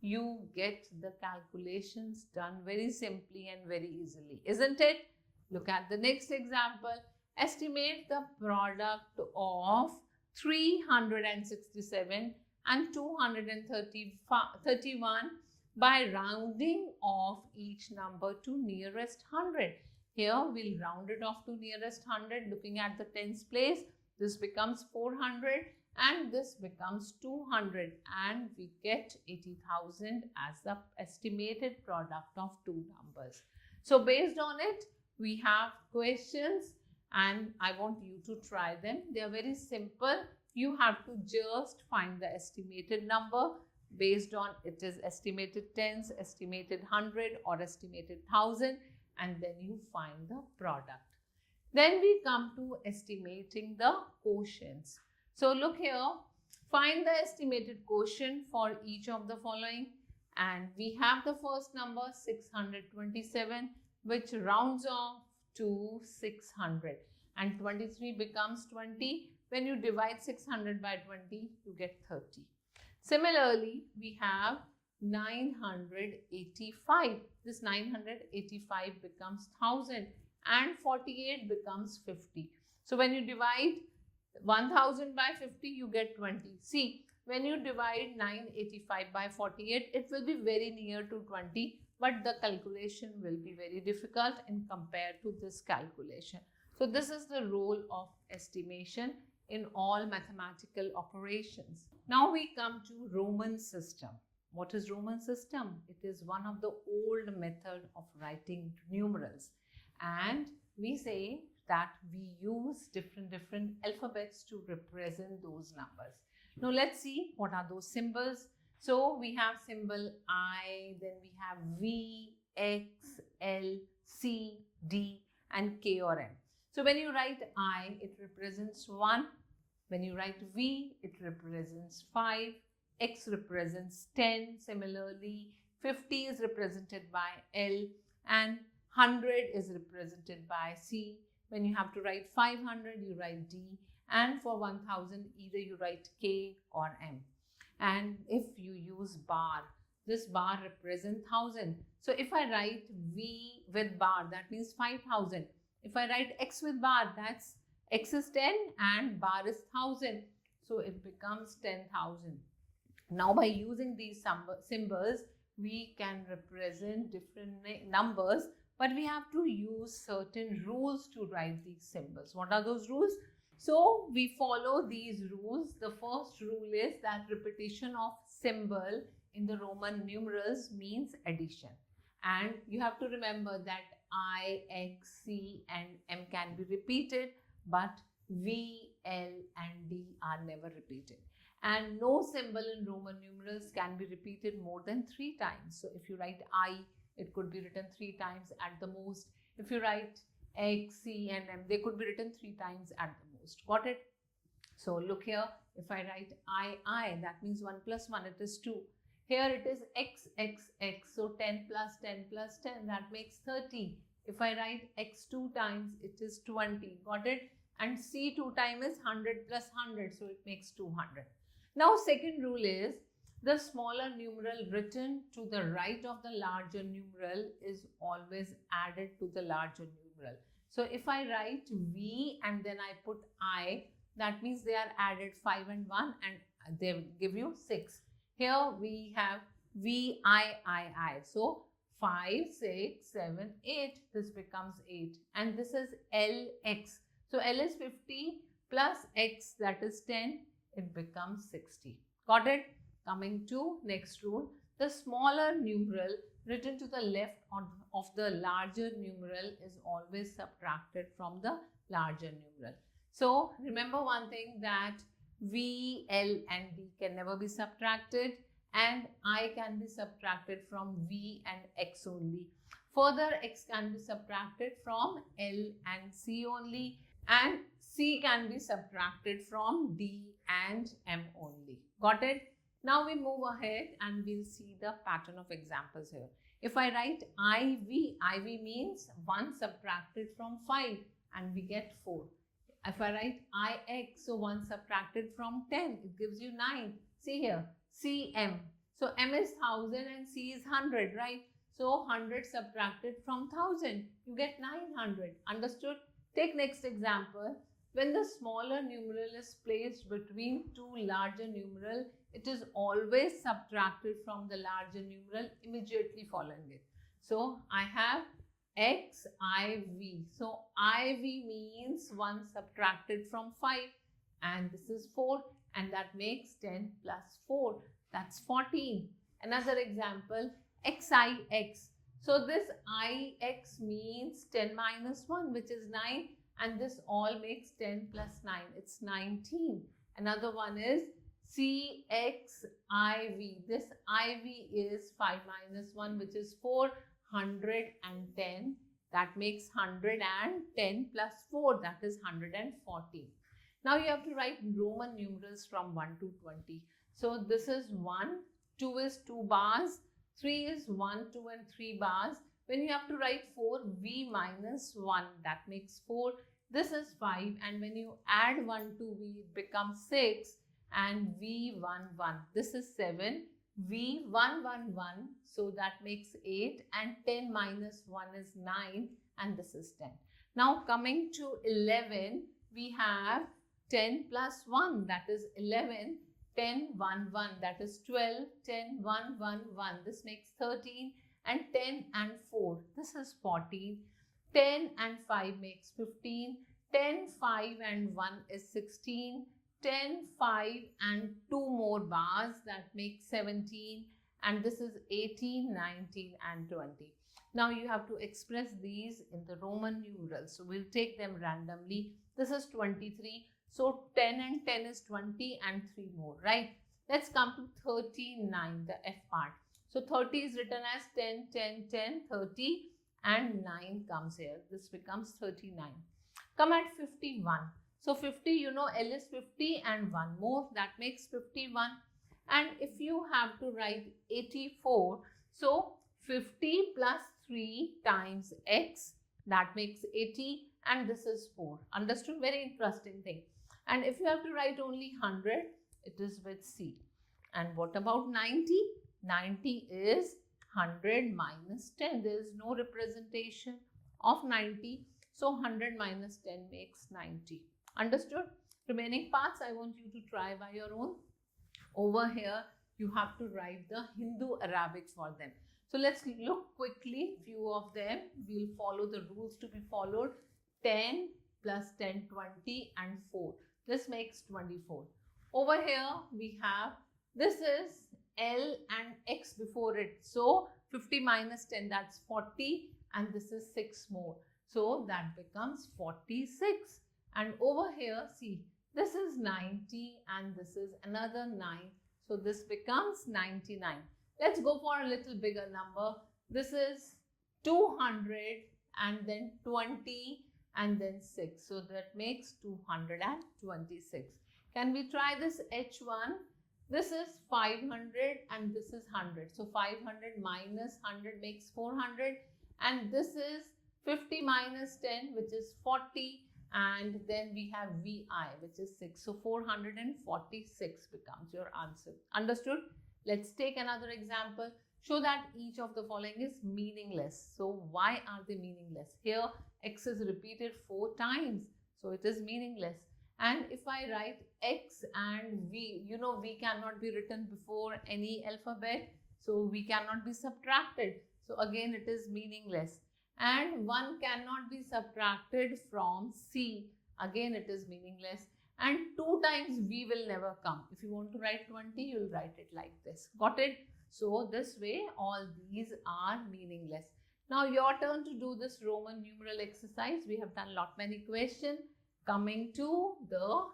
you get the calculations done very simply and very easily, isn't it? Look at the next example. Estimate the product of 367 and 231 by rounding off each number to nearest 100. Here we'll round it off to nearest 100. Looking at the tens place, this becomes 400 and this becomes 200, and we get 80,000 as the estimated product of two numbers. So based on it, we have questions and I want you to try them. They are very simple. You have to just find the estimated number based on it is estimated tens, estimated 100 or estimated 1000, and then you find the product. Then we come to estimating the quotients. So look here, find the estimated quotient for each of the following, and we have the first number 627, which rounds off to 600, and 23 becomes 20. When you divide 600 by 20, you get 30. Similarly, we have 985. This 985 becomes 1000 and 48 becomes 50. So when you divide 1000 by 50, you get 20. See, when you divide 985 by 48, it will be very near to 20, but the calculation will be very difficult in compared to this calculation. So this is the role of estimation in all mathematical operations. Now we come to Roman system. What is Roman system? It is one of the old method of writing numerals, and we say that we use different alphabets to represent those numbers. Now let's see what are those symbols. So we have symbol I, then we have V, X, L, C, D and K or M. So when you write I, it represents 1. When you write V, it represents 5. X represents 10. Similarly, 50 is represented by L and 100 is represented by C. When you have to write 500, you write D, and for 1000, either you write K or M. And if you use bar, this bar represents 1000. So if I write V with bar, that means 5000. If I write X with bar, that's X is 10 and bar is 1000. So it becomes 10,000. Now by using these symbols, we can represent different numbers, but we have to use certain rules to write these symbols. What are those rules? So we follow these rules. The first rule is that repetition of symbol in the Roman numerals means addition. And you have to remember that I, X, C and M can be repeated, but V, L and D are never repeated. And no symbol in Roman numerals can be repeated more than 3 times. So if you write I, it could be written 3 times at the most. If you write X, C and M, they could be written 3 times at the most. Got it? So look here, if I write I, that means 1 plus 1, it is 2. Here it is X, X, X. So 10 plus 10 plus 10, that makes 30. If I write X 2 times, it is 20. Got it? And C 2 times is 100 plus 100. So it makes 200. Now second rule is the smaller numeral written to the right of the larger numeral is always added to the larger numeral. So if I write V and then I put I, that means they are added 5 and 1 and they will give you 6. Here we have V, I. So 5, 6, 7, 8. This becomes 8. And this is L, X. So L is 50 plus X, that is 10. It becomes 60. Got it? Coming to next rule. The smaller numeral written to the left of the larger numeral is always subtracted from the larger numeral. So remember one thing, that V, L and D can never be subtracted, and I can be subtracted from V and X only. Further, X can be subtracted from L and C only, and C can be subtracted from D and M only. Got it? Now we move ahead and we'll see the pattern of examples here. If I write IV means 1 subtracted from 5 and we get 4. If I write IX, so 1 subtracted from 10, it gives you 9. See here, CM. So M is 1000 and C is 100, right? So 100 subtracted from 1000, you get 900. Understood? Take next example. When the smaller numeral is placed between two larger numeral, it is always subtracted from the larger numeral immediately following it. So I have XIV. So IV means 1 subtracted from 5, and this is 4, and that makes 10 plus 4. That's 14. Another example, XIX. So this IX means 10 minus 1, which is 9, and this all makes 10 plus 9. It's 19. Another one is CXIV. This IV is 5 minus 1, which is 4. 110. That makes 110 plus 4. That is 140. Now you have to write Roman numerals from 1 to 20. So this is 1, 2 is 2 bars, 3 is 1, 2 and 3 bars. When you have to write 4, V minus 1, that makes 4. This is 5, and when you add 1 to V, it becomes 6, and V 1 1. This is 7, V 1 1 1, so that makes 8, and 10 minus 1 is 9, and this is 10. Now coming to 11, we have 10 plus 1, that is 11. 10 1 1, that is 12. 10 1 1 1, this makes 13, and 10 and 4, this is 14. 10 and 5 makes 15. 10 5 and 1 is 16. 10 5 and 2 more bars, that makes 17, and this is 18, 19 and 20. Now you have to express these in the Roman numerals, so we'll take them randomly. This is 23. So 10 and 10 is 20 and 3 more, right? Let's come to 39, the F part. So 30 is written as 10, 10, 10, 30, and 9 comes here. This becomes 39. Come at 51. So 50, you know, L is 50 and 1 more, that makes 51. And if you have to write 84, so 50 plus 3 times X, that makes 80, and this is 4. Understood? Very interesting thing. And if you have to write only 100, it is with C. And what about 90? 90 is 100 minus 10. There is no representation of 90. So 100 minus 10 makes 90. Understood? Remaining parts I want you to try by your own. Over here, you have to write the Hindu Arabic for them. So let's look quickly, few of them. We'll follow the rules to be followed. 10 plus 10, 20 and 4. This makes 24. Over here we have, this is L and X before it. So 50 minus 10, that's 40, and this is 6 more. So that becomes 46. And over here, see, this is 90 and this is another 9. So this becomes 99. Let's go for a little bigger number. This is 200 and then 20 and then 6. So that makes 226. Can we try this H1? This is 500 and this is 100. So 500 minus 100 makes 400. And this is 50 minus 10, which is 40. And then we have VI, which is 6. So 446 becomes your answer. Understood? Let's take another example. Show that each of the following is meaningless. So why are they meaningless? Here X is repeated 4 times. So it is meaningless. And if I write X and V, you know V cannot be written before any alphabet. So V cannot be subtracted. So again it is meaningless. And 1 cannot be subtracted from C. Again it is meaningless. And 2 times V will never come. If you want to write 20, you will write it like this. Got it? So this way all these are meaningless. Now your turn to do this Roman numeral exercise. We have done many questions. Coming to the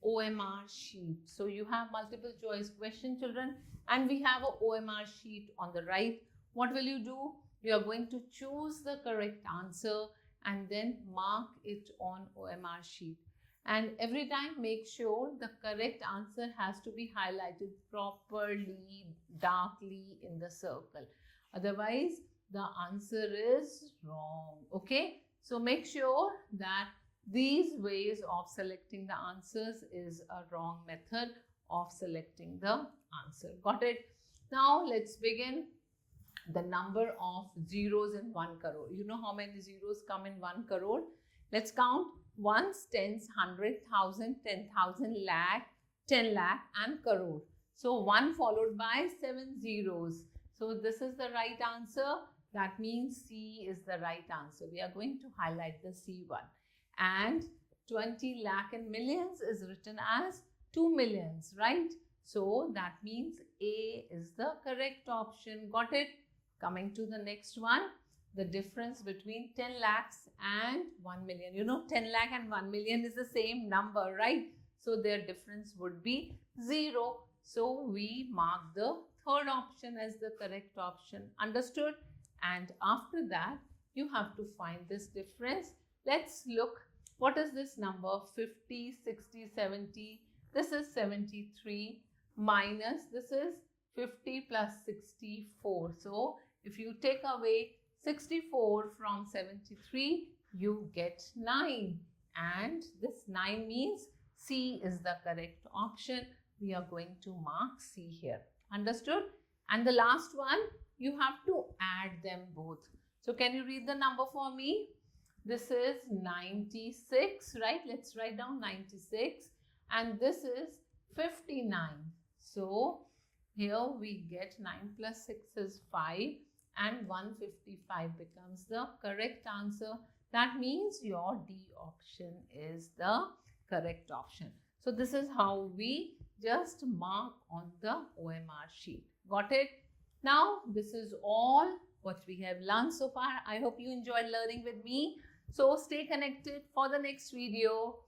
OMR sheet. So you have multiple choice question, children, and we have a OMR sheet on the right. What will you do? You are going to choose the correct answer and then mark it on OMR sheet. And every time make sure the correct answer has to be highlighted properly, darkly in the circle. Otherwise, the answer is wrong. Okay? So make sure that these ways of selecting the answers is a wrong method of selecting the answer. Got it? Now let's begin. The number of zeros in 1 crore. You know how many zeros come in 1 crore? Let's count ones, tens, 100,000, 10,000, lakh, 10 lakh and crore. So 1 followed by 7 zeros. So this is the right answer. That means C is the right answer. We are going to highlight the C one. And 20 lakh in millions is written as 2 millions, right? So that means A is the correct option. Got it? Coming to the next one, the difference between 10 lakhs and 1 million. You know, 10 lakh and 1 million is the same number, right? So their difference would be 0. So we mark the third option as the correct option. Understood? And after that, you have to find this difference. Let's look. What is this number? 50, 60, 70. This is 73 minus this is 50 plus 64. So if you take away 64 from 73, you get 9. And this 9 means C is the correct option. We are going to mark C here. Understood? And the last one, you have to add them both. So can you read the number for me? This is 96, right? Let's write down 96. And this is 59. So here we get 9 plus 6 is 5. And 155 becomes the correct answer. That means your D option is the correct option. So this is how we just mark on the OMR sheet. Got it? Now this is all what we have learned so far. I hope you enjoyed learning with me. So stay connected for the next video.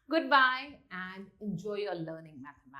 Goodbye and enjoy your learning mathematics.